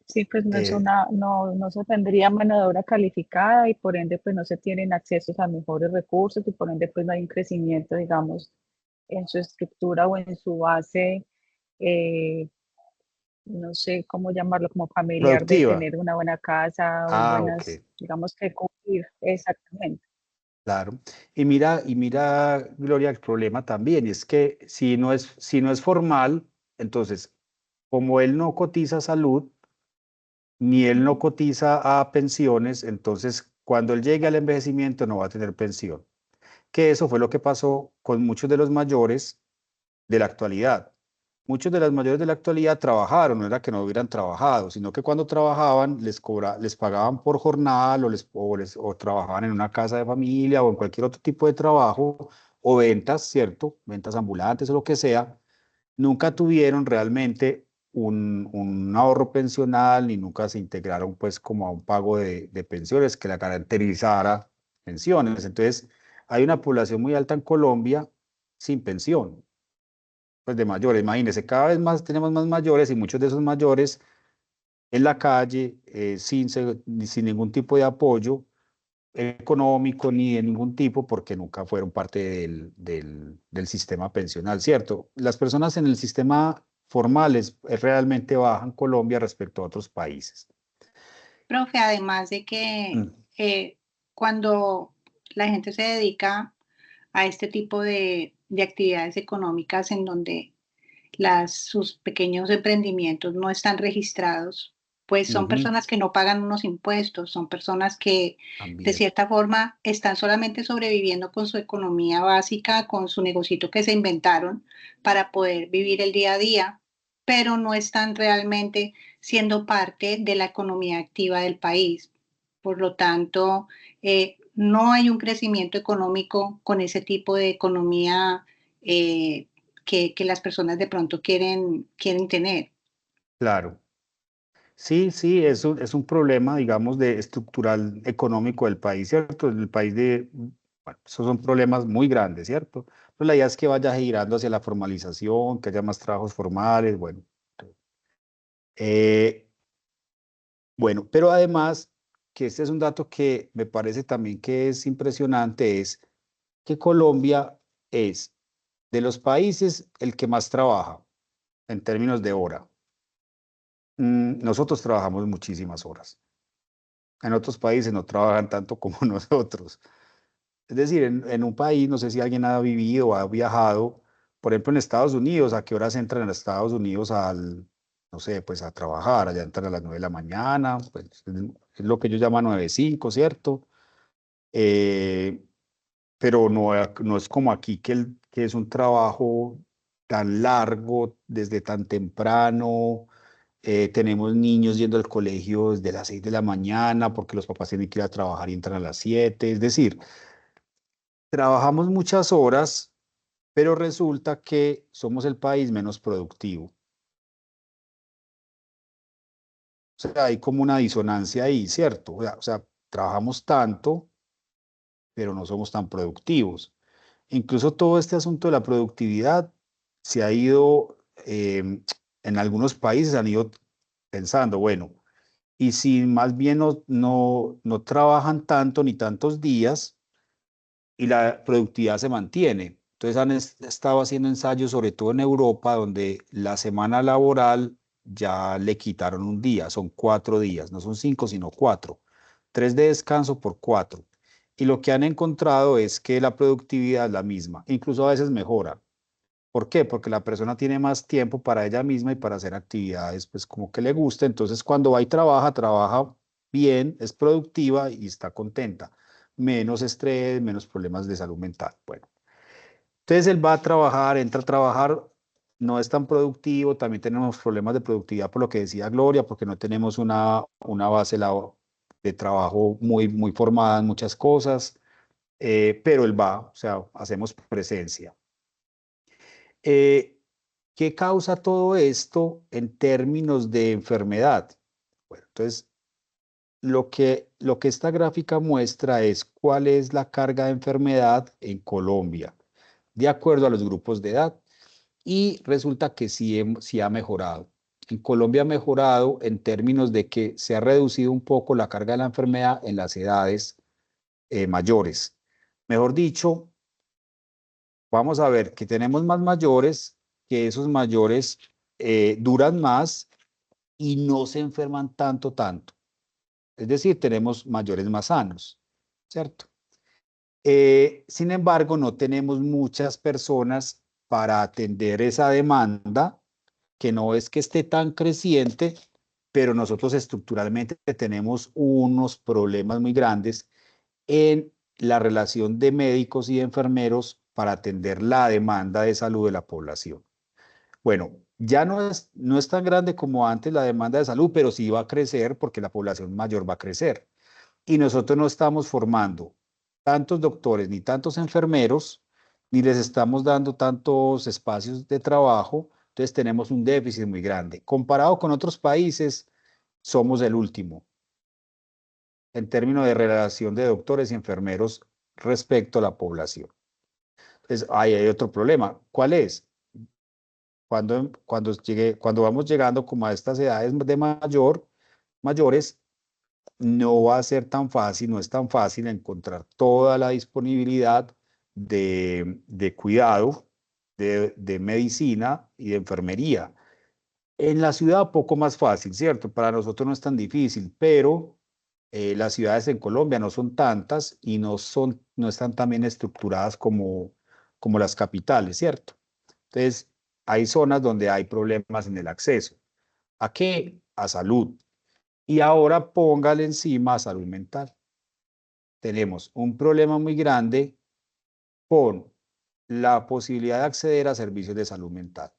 Sí, pues no es Eh, no se tendría mano de obra calificada y por ende pues no se tienen accesos a mejores recursos y por ende pues no hay un crecimiento, digamos, en su estructura o en su base no sé cómo llamarlo, como familiar, de Productiva. tener una buena casa o Ah, ok. buenas, digamos que cumplir exactamente. Claro. Y mira, Gloria, el problema también es que si no es formal, entonces, como él no cotiza salud, ni él no cotiza a pensiones, entonces cuando él llegue al envejecimiento no va a tener pensión. Que eso fue lo que pasó con muchos de los mayores de la actualidad. Muchos de los mayores de la actualidad trabajaron, no era que no hubieran trabajado, sino que cuando trabajaban les pagaban por jornal o trabajaban en una casa de familia o en cualquier otro tipo de trabajo o ventas, ¿cierto? Ventas ambulantes o lo que sea. Nunca tuvieron realmente un ahorro pensional ni nunca se integraron pues como a un pago de pensiones que la caracterizara pensiones. Entonces, hay una población muy alta en Colombia sin pensión pues de mayores. Imagínense, cada vez más tenemos más mayores y muchos de esos mayores en la calle, sin ningún tipo de apoyo económico ni de ningún tipo, porque nunca fueron parte del sistema pensional, ¿cierto? Las personas en el sistema formal es realmente baja en Colombia respecto a otros países. Profe, además de que Mm, cuando la gente se dedica a este tipo de actividades económicas en donde sus pequeños emprendimientos no están registrados, pues son ujú, personas que no pagan unos impuestos, son personas que de también, cierta forma están solamente sobreviviendo con su economía básica, con su negocito que se inventaron para poder vivir el día a día, pero no están realmente siendo parte de la economía activa del país. Por lo tanto, no hay un crecimiento económico con ese tipo de economía que las personas de pronto quieren tener. claro. Sí, sí, es un problema, digamos, de estructural económico del país, ¿cierto? El país bueno, esos son problemas muy grandes, ¿cierto? Pero la idea es que vaya girando hacia la formalización, que haya más trabajos formales, bueno. Eh, bueno, pero además, que este es un dato que me parece también que es impresionante, es que Colombia es de los países el que más trabaja en términos de hora. Nosotros trabajamos muchísimas horas. En otros países no trabajan tanto como nosotros. Es decir, en un país, no sé si alguien ha vivido o ha viajado, por ejemplo, en Estados Unidos, ¿a qué horas entran en Estados Unidos no sé, pues a trabajar? Allá entran a las 9 de la mañana, pues es lo que ellos llaman 9:05, ¿cierto? Eh, pero no es como aquí que es un trabajo tan largo, desde tan temprano. Tenemos niños yendo al colegio desde las 6 de la mañana porque los papás tienen que ir a trabajar y entran a las 7. Es decir, trabajamos muchas horas, pero resulta que somos el país menos productivo. O sea, hay como una disonancia ahí, ¿cierto? O sea, trabajamos tanto, pero no somos tan productivos. Incluso todo este asunto de la productividad se ha ido, en algunos países han ido pensando, bueno, y si más bien no trabajan tanto ni tantos días y la productividad se mantiene. Entonces estado haciendo ensayos, sobre todo en Europa, donde la semana laboral ya le quitaron un día, son 4 días, no son 5, sino 4. 3 de descanso por 4. Y lo que han encontrado es que la productividad es la misma, incluso a veces mejora. ¿Por qué? Porque la persona tiene más tiempo para ella misma y para hacer actividades, pues como que le gusta. Entonces, cuando va y trabaja bien, es productiva y está contenta. Menos estrés, menos problemas de salud mental. Bueno, entonces él va a trabajar, entra a trabajar, no es tan productivo. También tenemos problemas de productividad por lo que decía Gloria, porque no tenemos una base de trabajo muy formada en muchas cosas. Pero él va, o sea, hacemos presencia. Eh, ¿Qué causa todo esto en términos de enfermedad? Bueno, entonces, lo que esta gráfica muestra es cuál es la carga de enfermedad en Colombia, de acuerdo a los grupos de edad. Y resulta que sí ha mejorado. En Colombia ha mejorado en términos de que se ha reducido un poco la carga de la enfermedad en las edades mayores. Mejor dicho, vamos a ver que tenemos más mayores, que esos mayores duran más y no se enferman tanto. Es decir, tenemos mayores más sanos, ¿cierto? Sin embargo, no tenemos muchas personas para atender esa demanda, que no es que esté tan creciente, pero nosotros estructuralmente tenemos unos problemas muy grandes en la relación de médicos y de enfermeros para atender la demanda de salud de la población. Bueno, ya no es tan grande como antes la demanda de salud, pero sí va a crecer porque la población mayor va a crecer. Y nosotros no estamos formando tantos doctores ni tantos enfermeros, ni les estamos dando tantos espacios de trabajo, entonces tenemos un déficit muy grande. Comparado con otros países, somos el último en términos de relación de doctores y enfermeros respecto a la población. Entonces, ahí hay otro problema. ¿Cuál es? Cuando vamos llegando como a estas edades de mayores, no va a ser tan fácil, no es tan fácil encontrar toda la disponibilidad de cuidado, de medicina y de enfermería. En la ciudad poco más fácil, ¿cierto? Para nosotros no es tan difícil, pero las ciudades en Colombia no son tantas y no están tan bien estructuradas como las capitales, ¿cierto? Entonces, hay zonas donde hay problemas en el acceso. ¿A qué? A salud. Y ahora póngale encima a salud mental. Tenemos un problema muy grande con la posibilidad de acceder a servicios de salud mental.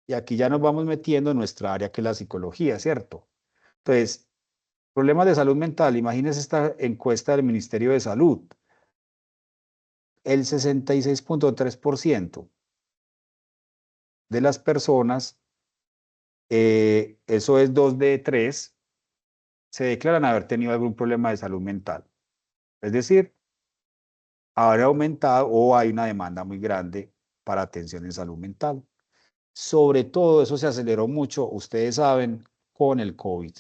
Y aquí ya nos vamos metiendo en nuestra área que es la psicología, ¿cierto? Entonces, problemas de salud mental. Imagínense esta encuesta del Ministerio de Salud. El 66.3% de las personas, eso es 2 de 3, se declaran haber tenido algún problema de salud mental. Es decir, habrá aumentado o hay una demanda muy grande para atención en salud mental. Sobre todo eso se aceleró mucho, ustedes saben, con el COVID.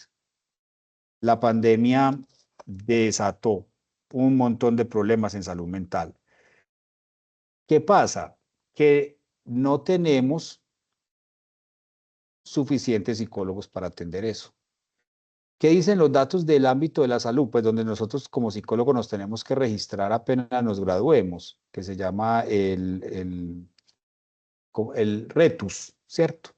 La pandemia desató un montón de problemas en salud mental. ¿Qué pasa? Que no tenemos suficientes psicólogos para atender eso. ¿Qué dicen los datos del ámbito de la salud? Pues donde nosotros como psicólogos nos tenemos que registrar apenas nos graduemos, que se llama el RETUS, ¿cierto?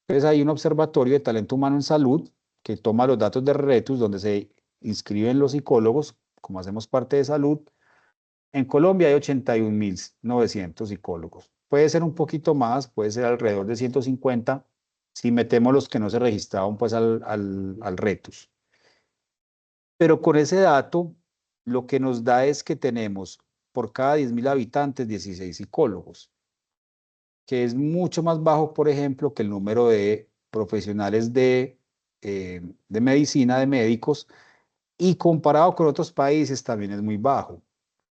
Entonces hay un observatorio de talento humano en salud que toma los datos de RETUS, donde se inscriben los psicólogos, como hacemos parte de salud. En Colombia hay 81.900 psicólogos. Puede ser un poquito más, puede ser alrededor de 150, si metemos los que no se registraron pues al RETUS. Pero con ese dato, lo que nos da es que tenemos por cada 10.000 habitantes 16 psicólogos, que es mucho más bajo, por ejemplo, que el número de profesionales de medicina, de médicos, y comparado con otros países también es muy bajo.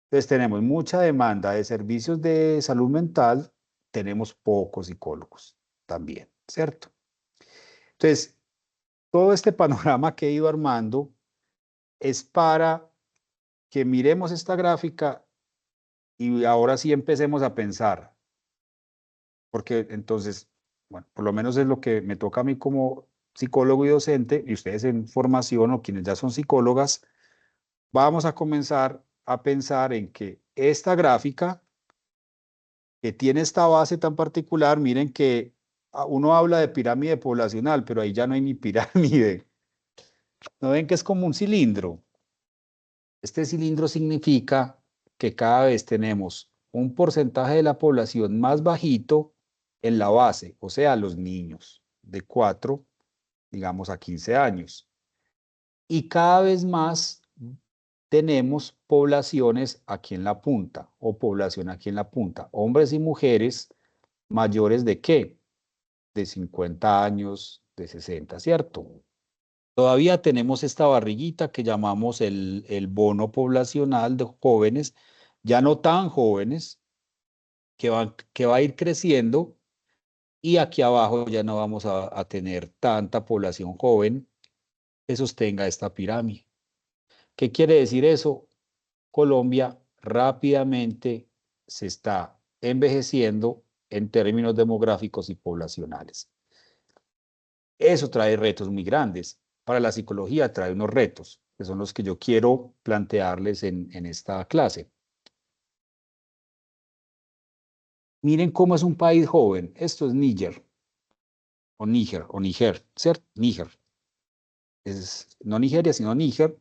Entonces tenemos mucha demanda de servicios de salud mental, tenemos pocos psicólogos también, ¿cierto? Entonces, todo este panorama que he ido armando es para que miremos esta gráfica y ahora sí empecemos a pensar, porque entonces, bueno, por lo menos es lo que me toca a mí como psicólogo y docente, y ustedes en formación o quienes ya son psicólogas, vamos a comenzar a pensar en que esta gráfica que tiene esta base tan particular, miren que uno habla de pirámide poblacional, pero ahí ya no hay ni pirámide. ¿No ven que es como un cilindro? Este cilindro significa que cada vez tenemos un porcentaje de la población más bajito en la base, o sea, los niños de 4, digamos, a 15 años. Y cada vez más tenemos poblaciones aquí en la punta, o población aquí en la punta, hombres y mujeres mayores de ¿qué? De 50 años, de 60, ¿cierto? Todavía tenemos esta barriguita que llamamos el bono poblacional de jóvenes, ya no tan jóvenes, que va a ir creciendo, y aquí abajo ya no vamos a tener tanta población joven que sostenga esta pirámide. ¿Qué quiere decir eso? Colombia rápidamente se está envejeciendo en términos demográficos y poblacionales. Eso trae retos muy grandes. Para la psicología trae unos retos, que son los que yo quiero plantearles en esta clase. Miren cómo es un país joven. Esto es Níger, o Níger, ¿cierto? Níger. No Nigeria, sino Níger.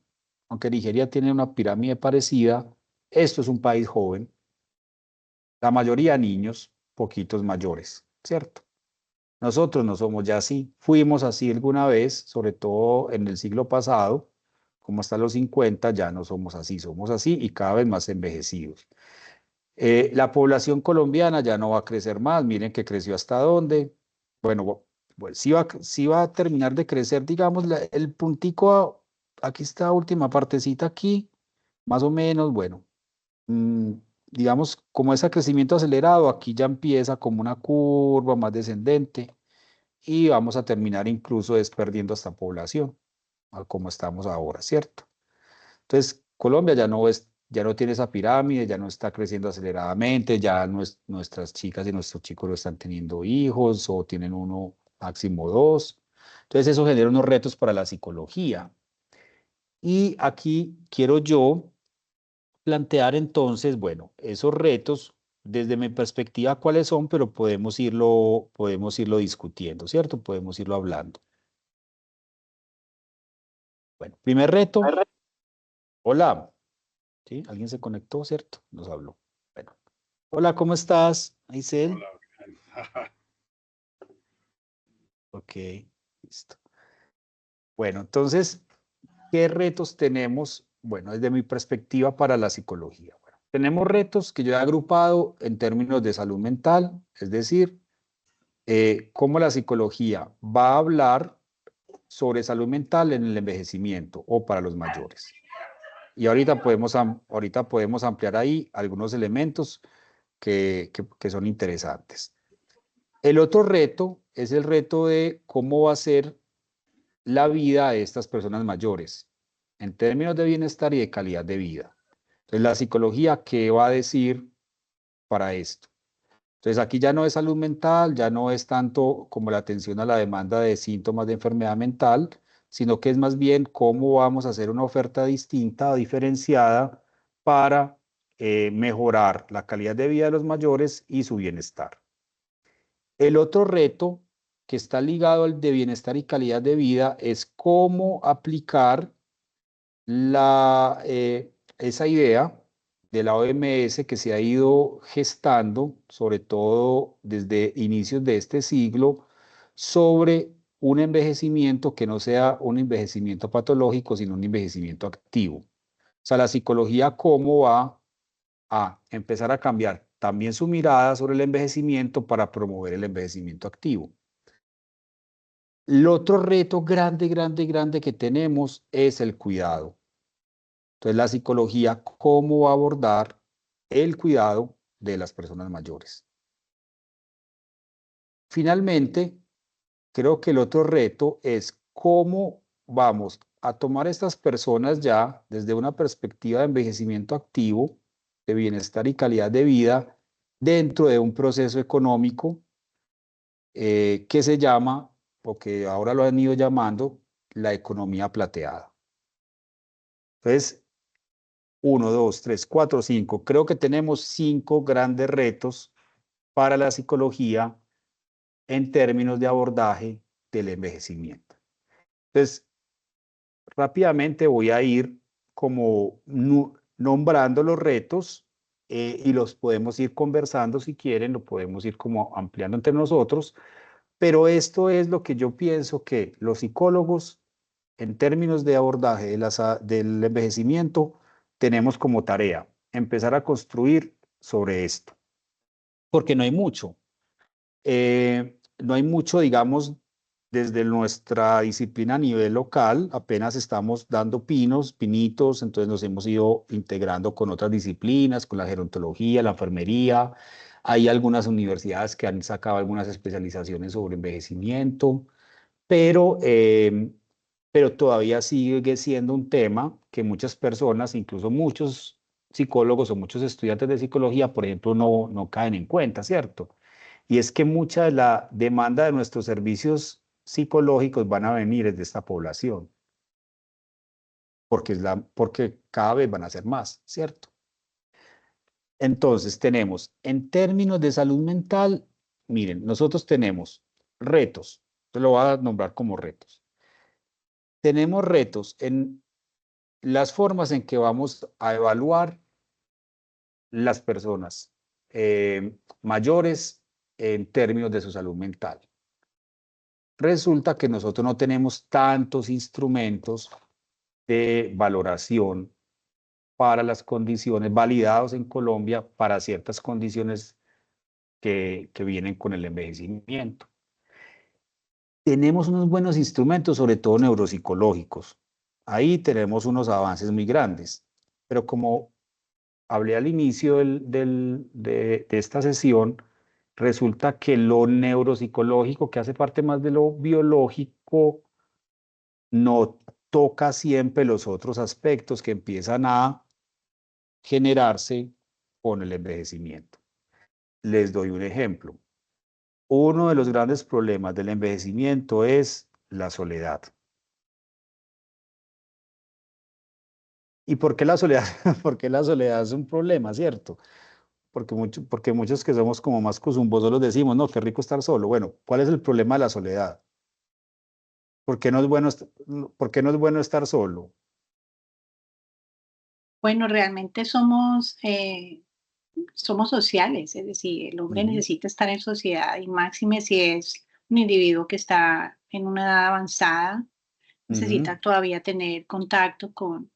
Aunque Nigeria tiene una pirámide parecida, esto es un país joven. La mayoría niños, poquitos mayores, ¿cierto? Nosotros no somos ya así. Fuimos así alguna vez, sobre todo en el siglo pasado, como hasta los 50, ya no somos así y cada vez más envejecidos. La población colombiana ya no va a crecer más, miren que creció hasta dónde. Bueno, pues sí va a terminar de crecer, digamos, el puntico, aquí está última partecita aquí, más o menos, bueno, mm, digamos, como ese crecimiento acelerado, aquí ya empieza como una curva más descendente y vamos a terminar incluso desperdiendo esta población, como estamos ahora, ¿cierto? Entonces, Colombia ya no tiene esa pirámide, ya no está creciendo aceleradamente, ya nuestras chicas y nuestros chicos no están teniendo hijos o tienen uno, máximo dos. Entonces, eso genera unos retos para la psicología. Y aquí quiero yo plantear entonces, bueno, esos retos, desde mi perspectiva, cuáles son, pero podemos irlo discutiendo, ¿cierto? Podemos irlo hablando. Bueno, primer reto. Hola. ¿Sí? ¿Alguien se conectó, cierto? Nos habló. Bueno. Hola, ¿cómo estás, Aisel? Hola. Ok, listo. Bueno, entonces, ¿qué retos tenemos? Bueno, desde mi perspectiva para la psicología. Bueno, tenemos retos que yo he agrupado en términos de salud mental, es decir, cómo la psicología va a hablar sobre salud mental en el envejecimiento o para los mayores. Y ahorita podemos ampliar ahí algunos elementos que son interesantes. El otro reto es el reto de cómo va a ser la vida de estas personas mayores en términos de bienestar y de calidad de vida. Entonces, la psicología, ¿qué va a decir para esto? Entonces, aquí ya no es salud mental, ya no es tanto como la atención a la demanda de síntomas de enfermedad mental, sino que es más bien cómo vamos a hacer una oferta distinta o diferenciada para mejorar la calidad de vida de los mayores y su bienestar. El otro reto que está ligado al de bienestar y calidad de vida es cómo aplicar esa idea de la OMS que se ha ido gestando, sobre todo desde inicios de este siglo, sobre un envejecimiento que no sea un envejecimiento patológico, sino un envejecimiento activo. O sea, la psicología cómo va a empezar a cambiar también su mirada sobre el envejecimiento para promover el envejecimiento activo. El otro reto grande, grande, grande que tenemos es el cuidado. Entonces, la psicología, ¿cómo va a abordar el cuidado de las personas mayores? Finalmente, creo que el otro reto es cómo vamos a tomar estas personas ya desde una perspectiva de envejecimiento activo, de bienestar y calidad de vida, dentro de un proceso económico que se llama, o que ahora lo han ido llamando, la economía plateada. Entonces, 1, 2, 3, 4, 5. Creo que tenemos 5 grandes retos para la psicología en términos de abordaje del envejecimiento. Entonces, rápidamente voy a ir como nombrando los retos y los podemos ir conversando si quieren, lo podemos ir como ampliando entre nosotros, pero esto es lo que yo pienso que los psicólogos, en términos de abordaje del envejecimiento, tenemos como tarea empezar a construir sobre esto, porque no hay mucho. No hay mucho, digamos, desde nuestra disciplina a nivel local, apenas estamos dando pinitos, entonces nos hemos ido integrando con otras disciplinas, con la gerontología, la enfermería. Hay algunas universidades que han sacado algunas especializaciones sobre envejecimiento, pero, pero todavía sigue siendo un tema que muchas personas, incluso muchos psicólogos o muchos estudiantes de psicología, por ejemplo, no caen en cuenta, ¿cierto? Y es que mucha de la demanda de nuestros servicios psicológicos van a venir desde esta población, porque cada vez van a ser más, ¿cierto? Entonces tenemos, en términos de salud mental, miren, nosotros tenemos retos, yo lo voy a nombrar como retos. Tenemos retos en las formas en que vamos a evaluar las personas mayores en términos de su salud mental. Resulta que nosotros no tenemos tantos instrumentos de valoración para las condiciones validados en Colombia para ciertas condiciones que vienen con el envejecimiento. Tenemos unos buenos instrumentos, sobre todo neuropsicológicos. Ahí tenemos unos avances muy grandes, pero como hablé al inicio de esta sesión, resulta que lo neuropsicológico, que hace parte más de lo biológico, no toca siempre los otros aspectos que empiezan a generarse con el envejecimiento. Les doy un ejemplo. Uno de los grandes problemas del envejecimiento es la soledad. ¿Y por qué la soledad? ¿Por qué la soledad es un problema, cierto? Porque muchos que somos como más cosumbosos decimos, no, qué rico estar solo. Bueno, ¿cuál es el problema de la soledad? ¿Por qué no es bueno, por qué no es bueno estar solo? Bueno, realmente somos sociales, es decir, el hombre necesita estar en sociedad y máxime si es un individuo que está en una edad avanzada, necesita todavía tener contacto con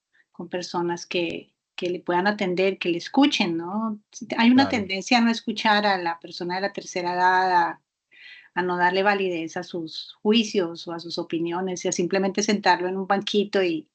personas que le puedan atender, que le escuchen, ¿no? Hay una Claro. tendencia a no escuchar a la persona de la tercera edad, a no darle validez a sus juicios o a sus opiniones, y a simplemente sentarlo en un banquito y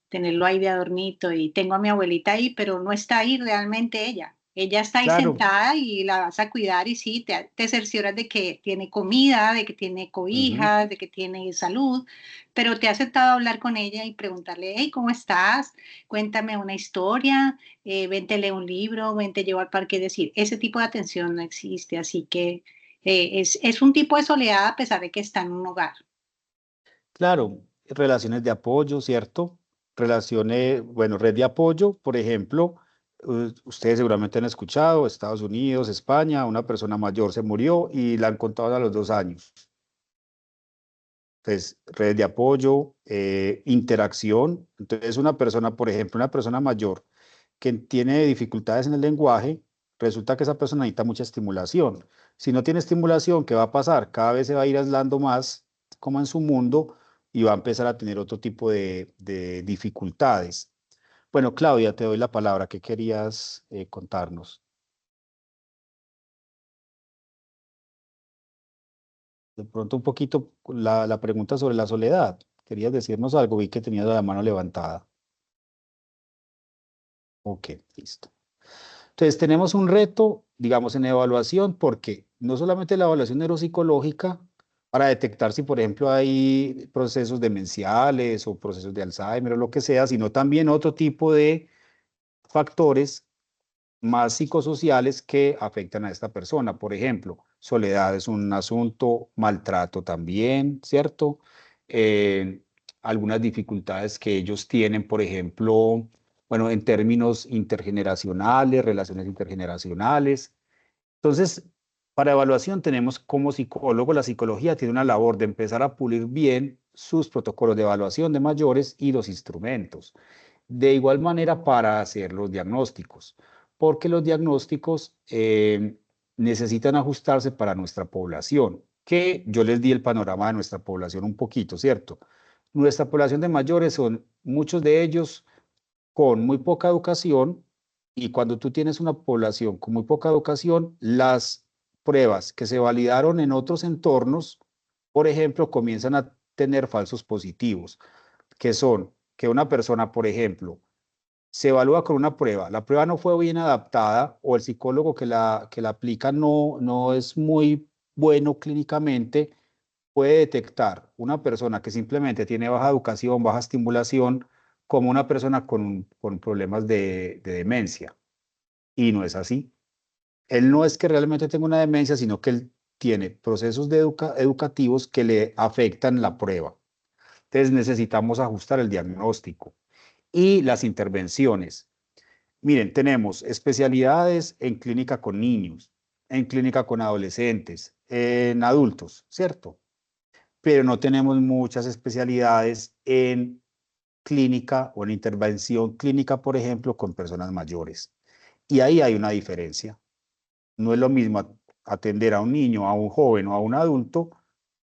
tenerlo ahí de adornito. Y tengo a mi abuelita ahí, pero no está ahí realmente ella. Ella está ahí Claro. sentada y la vas a cuidar y sí, te cercioras de que tiene comida, de que tiene cobijas, de que tiene salud, pero te has sentado a hablar con ella y preguntarle, hey, ¿cómo estás? Cuéntame una historia, vente, lee un libro, vente, llevo al parque. Es decir, ese tipo de atención no existe, así que es un tipo de soledad a pesar de que está en un hogar. Claro, relaciones de apoyo, ¿cierto? Relaciones, bueno, red de apoyo, por ejemplo, ustedes seguramente han escuchado, Estados Unidos, España, una persona mayor se murió y la han contado a los 2 años. Entonces, redes de apoyo, interacción. Entonces, una persona, por ejemplo, una persona mayor que tiene dificultades en el lenguaje, resulta que esa persona necesita mucha estimulación. Si no tiene estimulación, ¿qué va a pasar? Cada vez se va a ir aislando más como en su mundo y va a empezar a tener otro tipo de dificultades. Bueno, Claudia, te doy la palabra. ¿Qué querías contarnos? De pronto un poquito la pregunta sobre la soledad. ¿Querías decirnos algo? Vi que tenías la mano levantada. Ok, listo. Entonces tenemos un reto, digamos, en evaluación, porque no solamente la evaluación neuropsicológica para detectar si, por ejemplo, hay procesos demenciales o procesos de Alzheimer o lo que sea, sino también otro tipo de factores más psicosociales que afectan a esta persona. Por ejemplo, soledad es un asunto, maltrato también, ¿cierto? Eh, Algunas dificultades que ellos tienen, por ejemplo, bueno, en términos intergeneracionales, relaciones intergeneracionales. Entonces, para evaluación tenemos como psicólogo, la psicología tiene una labor de empezar a pulir bien sus protocolos de evaluación de mayores y los instrumentos. De igual manera para hacer los diagnósticos, porque los diagnósticos necesitan ajustarse para nuestra población, que yo les di el panorama de nuestra población un poquito, ¿cierto? Nuestra población de mayores son muchos de ellos con muy poca educación, y cuando tú tienes una población con muy poca educación, las pruebas que se validaron en otros entornos, por ejemplo, comienzan a tener falsos positivos, que son que una persona, por ejemplo, se evalúa con una prueba, la prueba no fue bien adaptada o el psicólogo que la aplica no es muy bueno clínicamente, puede detectar una persona que simplemente tiene baja educación, baja estimulación, como una persona con problemas de demencia. Y no es así. Él no es que realmente tenga una demencia, sino que él tiene procesos educativos que le afectan la prueba. Entonces necesitamos ajustar el diagnóstico y las intervenciones. Miren, tenemos especialidades en clínica con niños, en clínica con adolescentes, en adultos, ¿cierto? Pero no tenemos muchas especialidades en clínica o en intervención clínica, por ejemplo, con personas mayores. Y ahí hay una diferencia. No es lo mismo atender a un niño, a un joven o a un adulto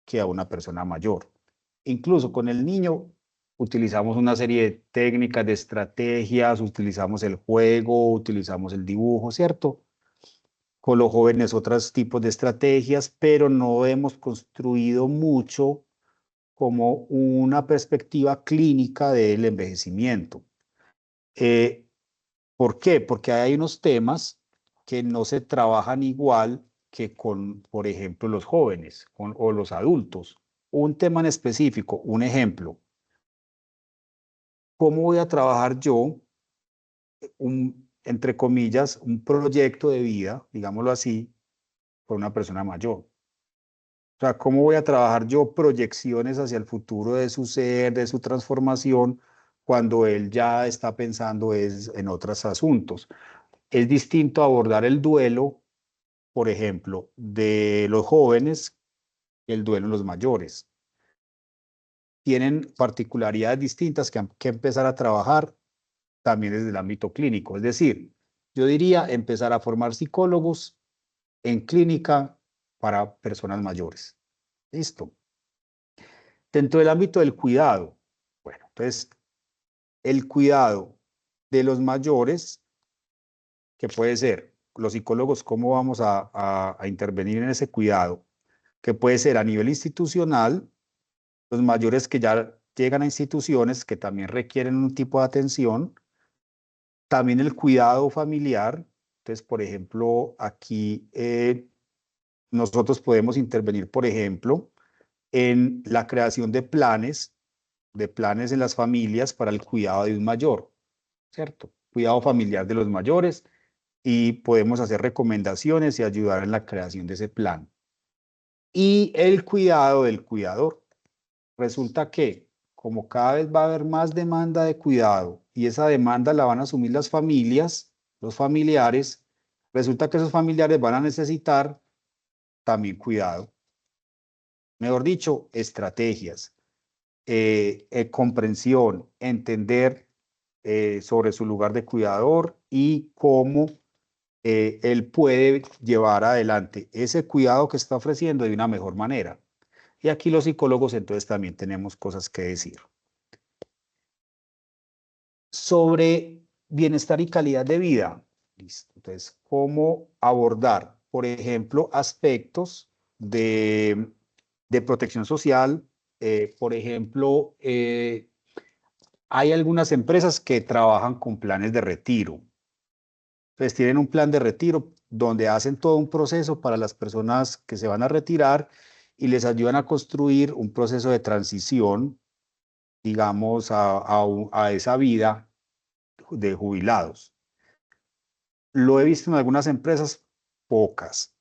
que a una persona mayor. Incluso con el niño utilizamos una serie de técnicas, de estrategias, utilizamos el juego, utilizamos el dibujo, ¿cierto? Con los jóvenes otros tipos de estrategias, pero no hemos construido mucho como una perspectiva clínica del envejecimiento. ¿Por qué? Porque hay unos temas que no se trabajan igual que con, por ejemplo, los jóvenes o los adultos. Un tema en específico, un ejemplo. ¿Cómo voy a trabajar yo, entre comillas, un proyecto de vida, digámoslo así, con una persona mayor? O sea, ¿cómo voy a trabajar yo proyecciones hacia el futuro de su ser, de su transformación, cuando él ya está pensando en otros asuntos? Es distinto abordar el duelo, por ejemplo, de los jóvenes que el duelo de los mayores. Tienen particularidades distintas que hay que empezar a trabajar también desde el ámbito clínico. Es decir, yo diría empezar a formar psicólogos en clínica para personas mayores. Listo. Dentro del ámbito del cuidado, bueno, entonces, el cuidado de los mayores, que puede ser los psicólogos, cómo vamos a intervenir en ese cuidado, que puede ser a nivel institucional, los mayores que ya llegan a instituciones que también requieren un tipo de atención, también el cuidado familiar. Entonces, por ejemplo, aquí nosotros podemos intervenir, por ejemplo, en la creación de planes en las familias para el cuidado de un mayor, ¿cierto? Cuidado familiar de los mayores, y podemos hacer recomendaciones y ayudar en la creación de ese plan. Y el cuidado del cuidador. Resulta que, como cada vez va a haber más demanda de cuidado y esa demanda la van a asumir las familias, los familiares, resulta que esos familiares van a necesitar también cuidado. Mejor dicho, estrategias, comprensión, entender sobre su lugar de cuidador y cómo él puede llevar adelante ese cuidado que está ofreciendo de una mejor manera. Y aquí los psicólogos entonces también tenemos cosas que decir. Sobre bienestar y calidad de vida. Listo. Entonces, ¿cómo abordar, por ejemplo, aspectos de protección social? Por ejemplo, hay algunas empresas que trabajan con planes de retiro. Pues tienen un plan de retiro donde hacen todo un proceso para las personas que se van a retirar y les ayudan a construir un proceso de transición, digamos, a esa vida de jubilados. Lo he visto en algunas empresas, pocas.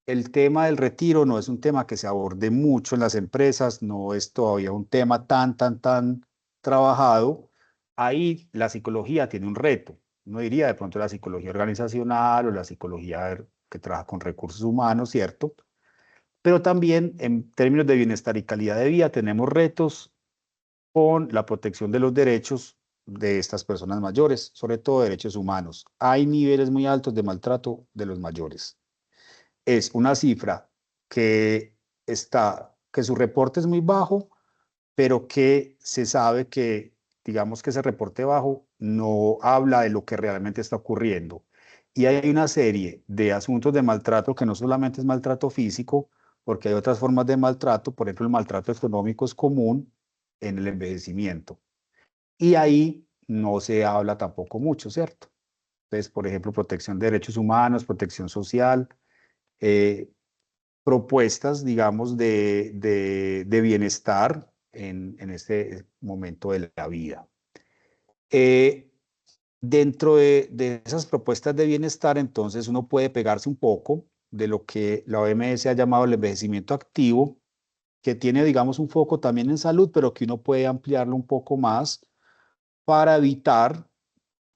El tema del retiro no es un tema que se aborde mucho en las empresas, no es todavía un tema tan trabajado. Ahí la psicología tiene un reto. No diría de pronto la psicología organizacional o la psicología que trabaja con recursos humanos, ¿cierto? Pero también en términos de bienestar y calidad de vida tenemos retos con la protección de los derechos de estas personas mayores, sobre todo derechos humanos. Hay niveles muy altos de maltrato de los mayores. Es una cifra que su reporte es muy bajo, pero que se sabe que, digamos que ese reporte bajo no habla de lo que realmente está ocurriendo. Y hay una serie de asuntos de maltrato que no solamente es maltrato físico, porque hay otras formas de maltrato, por ejemplo, el maltrato económico es común en el envejecimiento. Y ahí no se habla tampoco mucho, ¿cierto? Entonces, por ejemplo, protección de derechos humanos, protección social, propuestas, digamos, de bienestar en este momento de la vida. Dentro de esas propuestas de bienestar, entonces uno puede pegarse un poco de lo que la OMS ha llamado el envejecimiento activo, que tiene, digamos, un foco también en salud, pero que uno puede ampliarlo un poco más para evitar,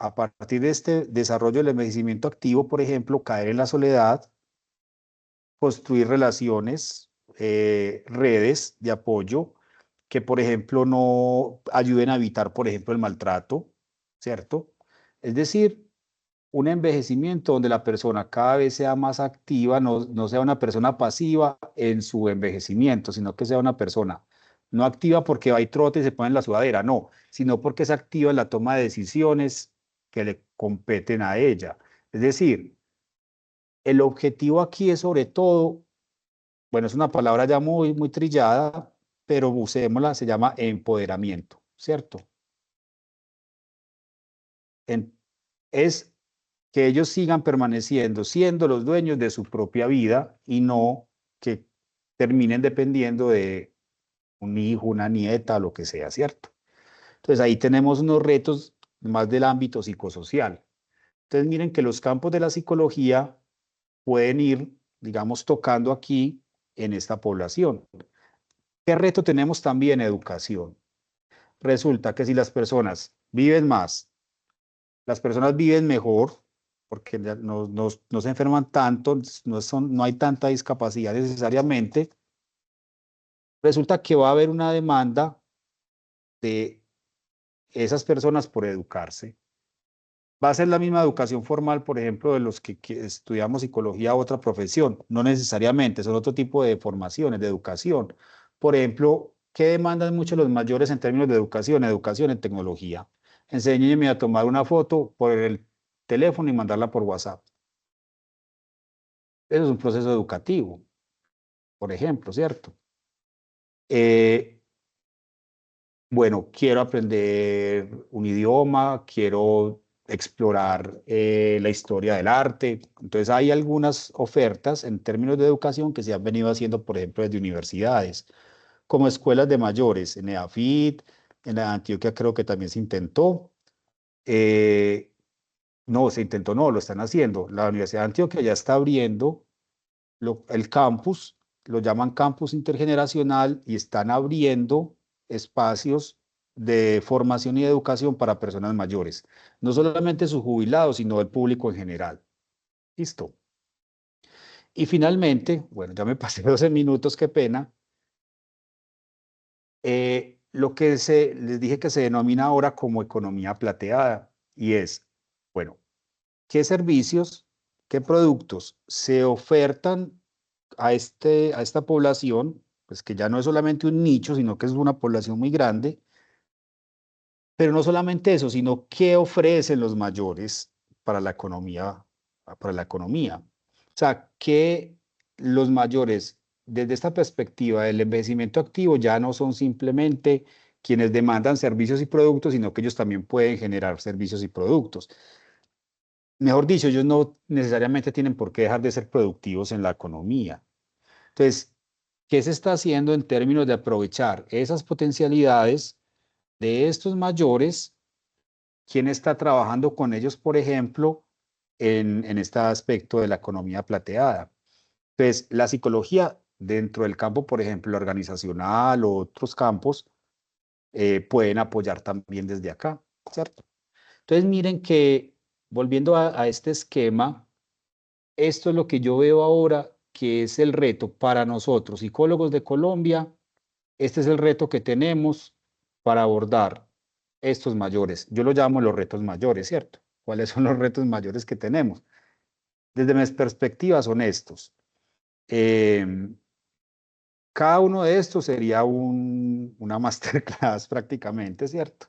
a partir de este desarrollo del envejecimiento activo, por ejemplo, caer en la soledad, construir relaciones, redes de apoyo que, por ejemplo, no ayuden a evitar, por ejemplo, el maltrato, ¿cierto? Es decir, un envejecimiento donde la persona cada vez sea más activa, no sea una persona pasiva en su envejecimiento, sino que sea una persona no activa porque va y trote y se pone en la sudadera, no, sino porque es activa en la toma de decisiones que le competen a ella. Es decir, el objetivo aquí es sobre todo, bueno, es una palabra ya muy trillada, pero usémosla, se llama empoderamiento, ¿cierto? Es que ellos sigan permaneciendo, siendo los dueños de su propia vida y no que terminen dependiendo de un hijo, una nieta, lo que sea, ¿cierto? Entonces ahí tenemos unos retos más del ámbito psicosocial. Entonces miren que los campos de la psicología pueden ir, digamos, tocando aquí en esta población. ¿Qué reto tenemos también? Educación. Resulta que si las personas viven más, las personas viven mejor, porque no se enferman tanto, no hay tanta discapacidad necesariamente, resulta que va a haber una demanda de esas personas por educarse. Va a ser la misma educación formal, por ejemplo, de los que estudiamos psicología u otra profesión. No necesariamente, son otro tipo de formaciones, de educación. Por ejemplo, ¿qué demandan mucho los mayores en términos de educación? Educación en tecnología. Enséñenme a tomar una foto por el teléfono y mandarla por WhatsApp. Eso es un proceso educativo, por ejemplo, ¿cierto? Bueno, quiero aprender un idioma, quiero explorar la historia del arte. Entonces hay algunas ofertas en términos de educación que se han venido haciendo, por ejemplo, desde universidades, como escuelas de mayores, en EAFIT, en la de Antioquia creo que también se intentó. Eh, no, se intentó, no, lo están haciendo. La Universidad de Antioquia ya está abriendo el campus, lo llaman campus intergeneracional y están abriendo espacios de formación y educación para personas mayores, no solamente sus jubilados, sino el público en general. Listo. Y finalmente, bueno, ya me pasé 12 minutos, qué pena. Lo que les dije que se denomina ahora como economía plateada y es, bueno, ¿qué servicios, qué productos se ofertan a esta población, pues que ya no es solamente un nicho, sino que es una población muy grande, pero no solamente eso, sino qué ofrecen los mayores para la economía, para la economía? O sea, que los mayores, desde esta perspectiva del envejecimiento activo, ya no son simplemente quienes demandan servicios y productos, sino que ellos también pueden generar servicios y productos. Mejor dicho, ellos no necesariamente tienen por qué dejar de ser productivos en la economía. Entonces, ¿qué se está haciendo en términos de aprovechar esas potencialidades de estos mayores? ¿Quién está trabajando con ellos, por ejemplo, en este aspecto de la economía plateada? Entonces, la psicología dentro del campo, por ejemplo, organizacional o otros campos, pueden apoyar también desde acá, ¿cierto? Entonces, miren que, volviendo a este esquema, esto es lo que yo veo ahora que es el reto para nosotros, psicólogos de Colombia. Este es el reto que tenemos para abordar estos mayores. Yo lo llamo los retos mayores, ¿cierto? ¿Cuáles son los retos mayores que tenemos? Desde mi perspectiva son estos. Cada uno de estos sería una masterclass prácticamente, ¿cierto?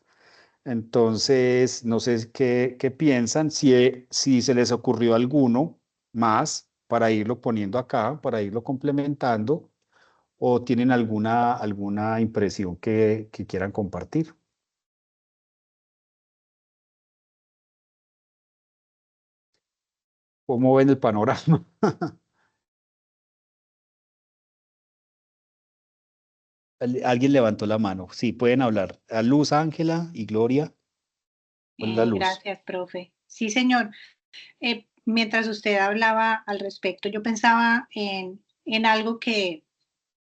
Entonces, no sé qué piensan, si se les ocurrió alguno más para irlo poniendo acá, para irlo complementando, o tienen alguna impresión que quieran compartir. ¿Cómo ven el panorama? Alguien levantó la mano. Sí, pueden hablar. A Luz, Ángela y Gloria. Hola, Luz. Gracias, profe. Sí, señor. mientras usted hablaba al respecto, yo pensaba en algo que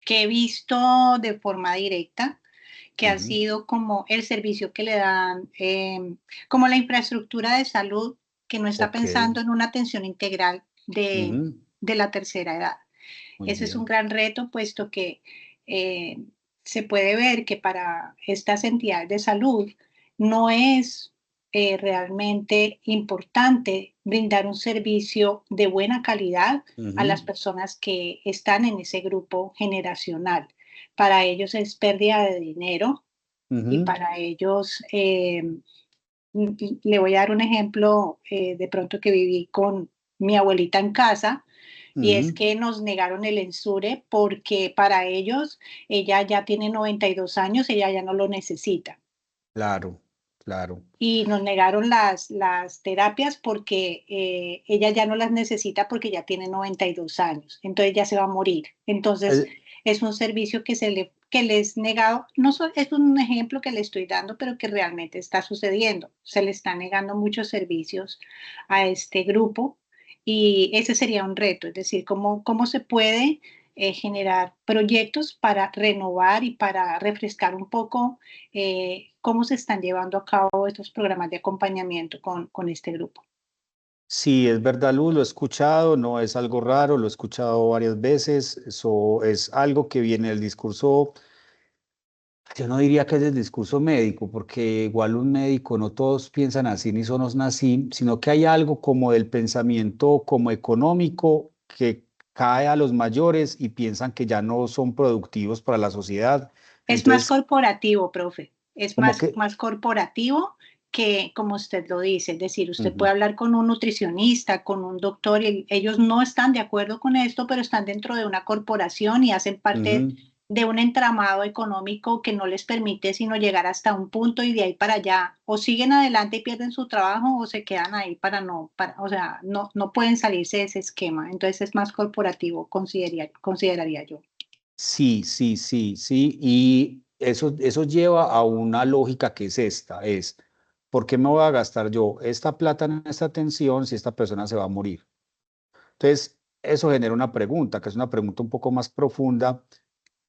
he visto de forma directa, que ha sido como el servicio que le dan, como la infraestructura de salud, que no está Ok. pensando en una atención integral Ujú. de la tercera edad. Muy Ese es un bien. gran reto, puesto que se puede ver que para estas entidades de salud no es realmente importante brindar un servicio de buena calidad a las Ujú. personas que están en ese grupo generacional. Para ellos es pérdida de dinero y Ujú. para ellos, le voy a dar un ejemplo de pronto que viví con mi abuelita en casa, y es Ujú. que nos negaron el Ensure porque para ellos ella ya tiene 92 años, ella ya no lo necesita. Claro, claro. Y nos negaron las terapias porque ella ya no las necesita porque ya tiene 92 años, entonces ya se va a morir. Entonces Eh, es un servicio que les negado, no es un ejemplo que le estoy dando, pero que realmente está sucediendo. Se le están negando muchos servicios a este grupo y ese sería un reto, es decir, cómo se puede generar proyectos para renovar y para refrescar un poco cómo se están llevando a cabo estos programas de acompañamiento con este grupo. sí, es verdad, Luz, lo he escuchado, no es algo raro, lo he escuchado varias veces, eso es algo que viene del discurso. Yo no diría que es el discurso médico, porque igual un médico no todos piensan así ni somos así, sino que hay algo como del pensamiento como económico que cae a los mayores y piensan que ya no son productivos para la sociedad. Es más Entonces, corporativo, profe, es como que... más corporativo que como usted lo dice, es decir, usted Ujú. puede hablar con un nutricionista, con un doctor, y ellos no están de acuerdo con esto, pero están dentro de una corporación y hacen parte Ujú. de un entramado económico que no les permite sino llegar hasta un punto y de ahí para allá, o siguen adelante y pierden su trabajo o se quedan ahí o sea, no pueden salirse de ese esquema. Entonces es más corporativo, consideraría yo. Sí, sí, sí, sí, y eso lleva a una lógica que es esta, es, ¿por qué me voy a gastar yo esta plata en esta atención si esta persona se va a morir? Entonces, eso genera una pregunta, que es una pregunta un poco más profunda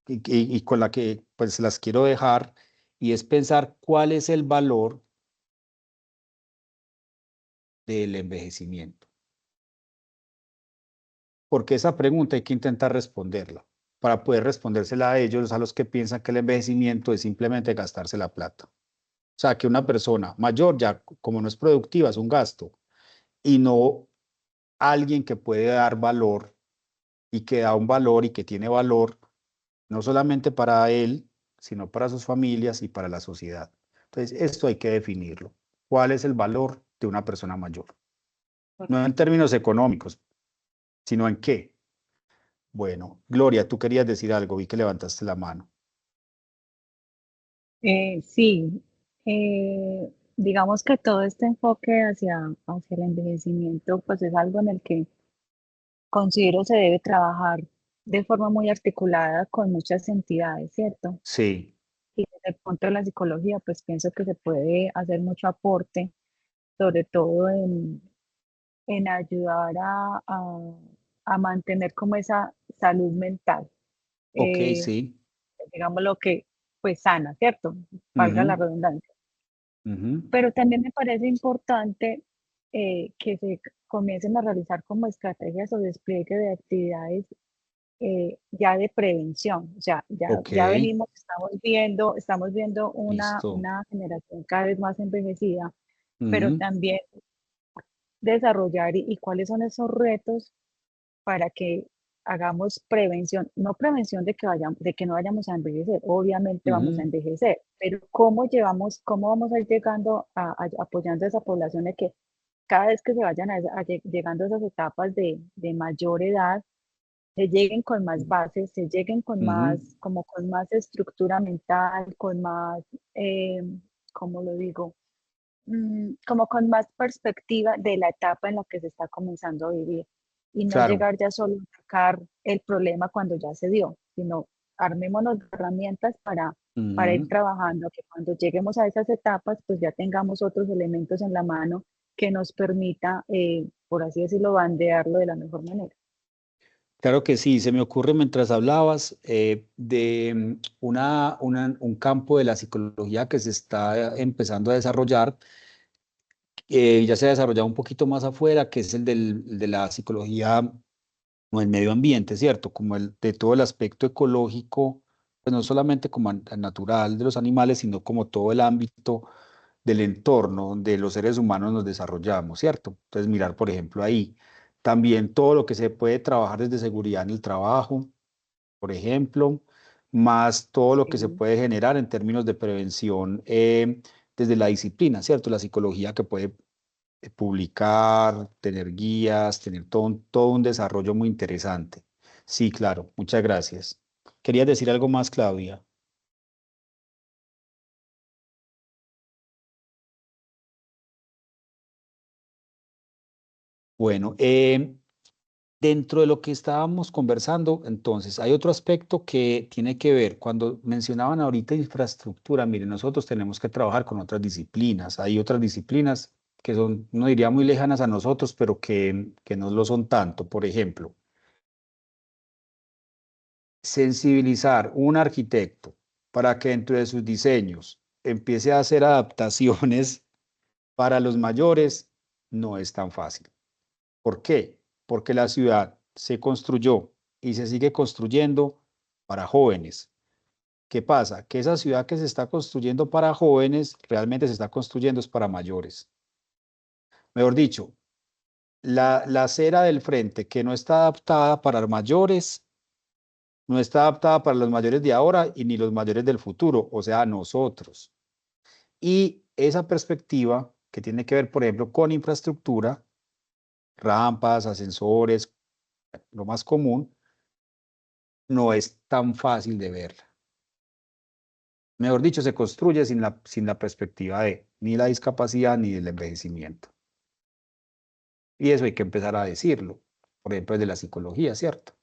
y con la que pues las quiero dejar, y es pensar cuál es el valor del envejecimiento. Porque esa pregunta hay que intentar responderla para poder respondérsela a ellos, a los que piensan que el envejecimiento es simplemente gastarse la plata. O sea, que una persona mayor ya como no es productiva es un gasto y no alguien que puede dar valor y que da un valor y que tiene valor no solamente para él, sino para sus familias y para la sociedad. Entonces, esto hay que definirlo. ¿Cuál es el valor de una persona mayor? No en términos económicos, sino en qué. Bueno, Gloria, tú querías decir algo, vi que levantaste la mano. Sí, digamos que todo este enfoque hacia el envejecimiento, pues es algo en el que considero se debe trabajar de forma muy articulada con muchas entidades, ¿cierto? Sí, Y desde el punto de la psicología, pues pienso que se puede hacer mucho aporte, sobre todo en ayudar a mantener como esa salud mental, ok, eh, sí. digamos lo que, pues sana, ¿cierto? Valga la Ujú. redundancia. Ujú. Pero también me parece importante que se comiencen a realizar como estrategias o despliegue de actividades ya de prevención. O sea, Ok, ya venimos, estamos viendo listo. una generación cada vez más envejecida, pero Ujú. también desarrollar y cuáles son esos retos para que hagamos prevención, no prevención de que de que no vayamos a envejecer, obviamente vamos a Ujú. envejecer, pero cómo llevamos, cómo vamos a ir llegando apoyando a esa población de que cada vez que se vayan llegando a esas etapas de mayor edad, se lleguen con más bases, se lleguen con Ujú. más, como con más estructura mental, con más, eh, ¿cómo lo digo? Como con más perspectiva de la etapa en la que se está comenzando a vivir y no Claro. llegar ya solo a sacar el problema cuando ya se dio, sino armémonos de herramientas para ir Ujú. trabajando, que cuando lleguemos a esas etapas, pues ya tengamos otros elementos en la mano que nos permita por así decirlo, bandearlo de la mejor manera. Claro que sí, se me ocurre mientras hablabas de un campo de la psicología que se está empezando a desarrollar, ya se ha desarrollado un poquito más afuera, que es el de la psicología o el medio ambiente, ¿cierto? Como el de todo el aspecto ecológico, pues no solamente como natural de los animales, sino como todo el ámbito del entorno donde los seres humanos nos desarrollamos, ¿cierto? Entonces, mirar, por ejemplo, ahí también todo lo que se puede trabajar desde seguridad en el trabajo, por ejemplo, más todo lo que se Sí. puede generar en términos de prevención desde la disciplina, ¿cierto? La psicología que puede publicar, tener guías, tener todo un desarrollo muy interesante. Sí, claro, muchas gracias. ¿Querías decir algo más, Claudia? Bueno, dentro de lo que estábamos conversando, entonces, hay otro aspecto que tiene que ver, cuando mencionaban ahorita infraestructura, miren, nosotros tenemos que trabajar con otras disciplinas. Hay otras disciplinas que son, no diría muy lejanas a nosotros, pero que no lo son tanto. Por ejemplo, sensibilizar un arquitecto para que dentro de sus diseños empiece a hacer adaptaciones para los mayores no es tan fácil. ¿Por qué? Porque la ciudad se construyó y se sigue construyendo para jóvenes. ¿Qué pasa? Que esa ciudad que se está construyendo para jóvenes realmente se está construyendo es para mayores. Mejor dicho, la acera del frente que no está adaptada para mayores, no está adaptada para los mayores de ahora y ni los mayores del futuro, o sea, nosotros. Y esa perspectiva que tiene que ver, por ejemplo, con infraestructura, rampas, ascensores, lo más común, no es tan fácil de verla. Mejor dicho, se construye sin la perspectiva de ni la discapacidad ni del envejecimiento. Y eso hay que empezar a decirlo, por ejemplo, desde la psicología, ¿cierto?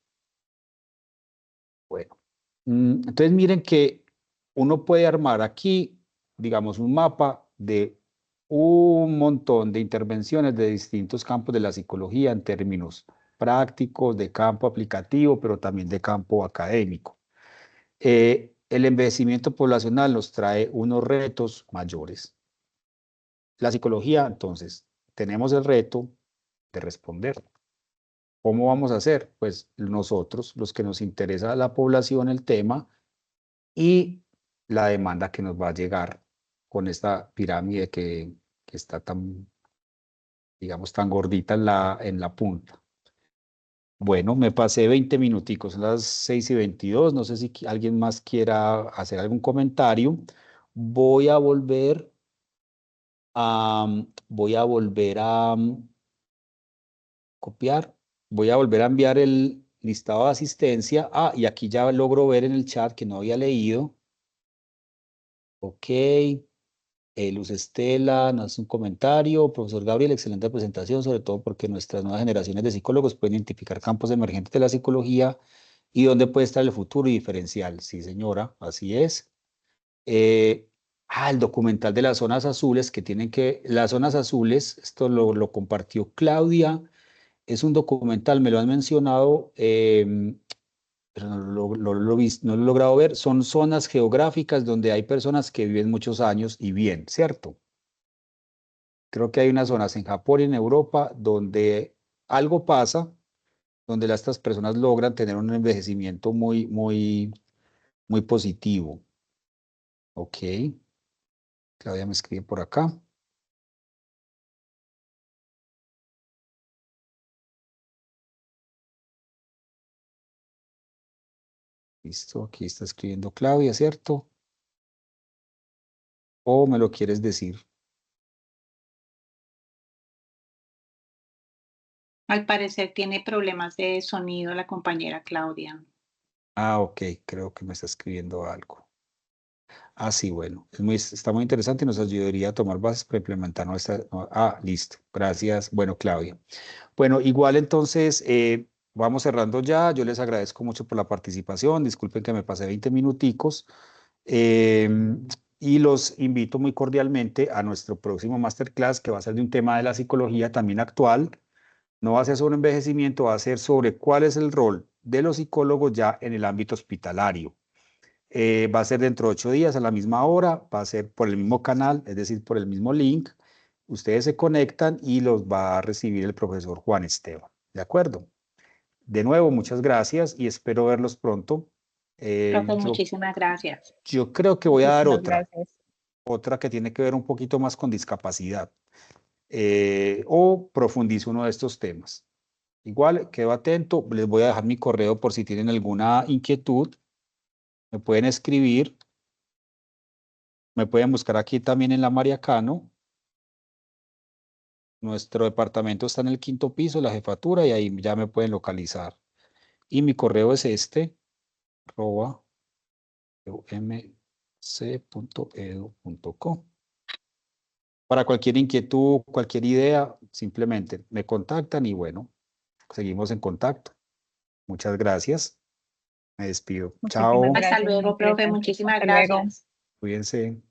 Bueno, entonces miren que uno puede armar aquí, digamos, un mapa de un montón de intervenciones de distintos campos de la psicología en términos prácticos, de campo aplicativo, pero también de campo académico. El envejecimiento poblacional nos trae unos retos mayores. La psicología, entonces, tenemos el reto de responder. ¿Cómo vamos a hacer? Pues nosotros, los que nos interesa la población, el tema y la demanda que nos va a llegar con esta pirámide que está tan, digamos, tan gordita en la punta. Bueno, me pasé 20 minuticos, son las 6:22. No sé si alguien más quiera hacer algún comentario. Voy a volver a copiar. Voy a volver a enviar el listado de asistencia. Ah, y aquí ya logro ver en el chat que no había leído. Ok. Luz Estela nos hace un comentario. Profesor Gabriel, excelente presentación, sobre todo porque nuestras nuevas generaciones de psicólogos pueden identificar campos emergentes de la psicología y dónde puede estar el futuro y diferencial. Sí, señora, así es. El documental de las zonas azules las zonas azules, esto lo compartió Claudia, es un documental, me lo han mencionado, pero no lo he logrado ver, son zonas geográficas donde hay personas que viven muchos años y bien, ¿cierto? Creo que hay unas zonas en Japón y en Europa donde algo pasa, donde estas personas logran tener un envejecimiento muy, muy, muy positivo. Ok, Claudia me escribe por acá. Listo, aquí está escribiendo Claudia, ¿cierto? ¿O me lo quieres decir? Al parecer tiene problemas de sonido la compañera Claudia. Ah, ok, creo que me está escribiendo algo. Ah, sí, bueno, está muy interesante y nos ayudaría a tomar bases para implementar nuestra. Listo, gracias. Bueno, Claudia. Bueno, igual entonces vamos cerrando ya. Yo les agradezco mucho por la participación. Disculpen que me pasé 20 minuticos. Y los invito muy cordialmente a nuestro próximo masterclass que va a ser de un tema de la psicología también actual, No va a ser sobre envejecimiento, va a ser sobre cuál es el rol de los psicólogos ya en el ámbito hospitalario. Va a ser dentro de 8 días a la misma hora, va a ser por el mismo canal, es decir, por el mismo link. Ustedes se conectan y los va a recibir el profesor Juan Esteban. ¿De acuerdo? De nuevo, muchas gracias y espero verlos pronto. Profe, muchísimas gracias. Yo creo que voy a dar Gracias. otra que tiene que ver un poquito más con discapacidad, o profundizo uno de estos temas. Igual, quedo atento, les voy a dejar mi correo por si tienen alguna inquietud, me pueden escribir, me pueden buscar aquí también en la Mariacano. Nuestro departamento está en el 5º piso, la jefatura, y ahí ya me pueden localizar. Y mi correo es este, @umc.edu.co. Para cualquier inquietud, cualquier idea, simplemente me contactan y bueno, seguimos en contacto. Muchas gracias. Me despido. Muchísimas Chao. gracias, Hasta muy luego, profe. interesante. Muchísimas Hasta luego. gracias. Cuídense.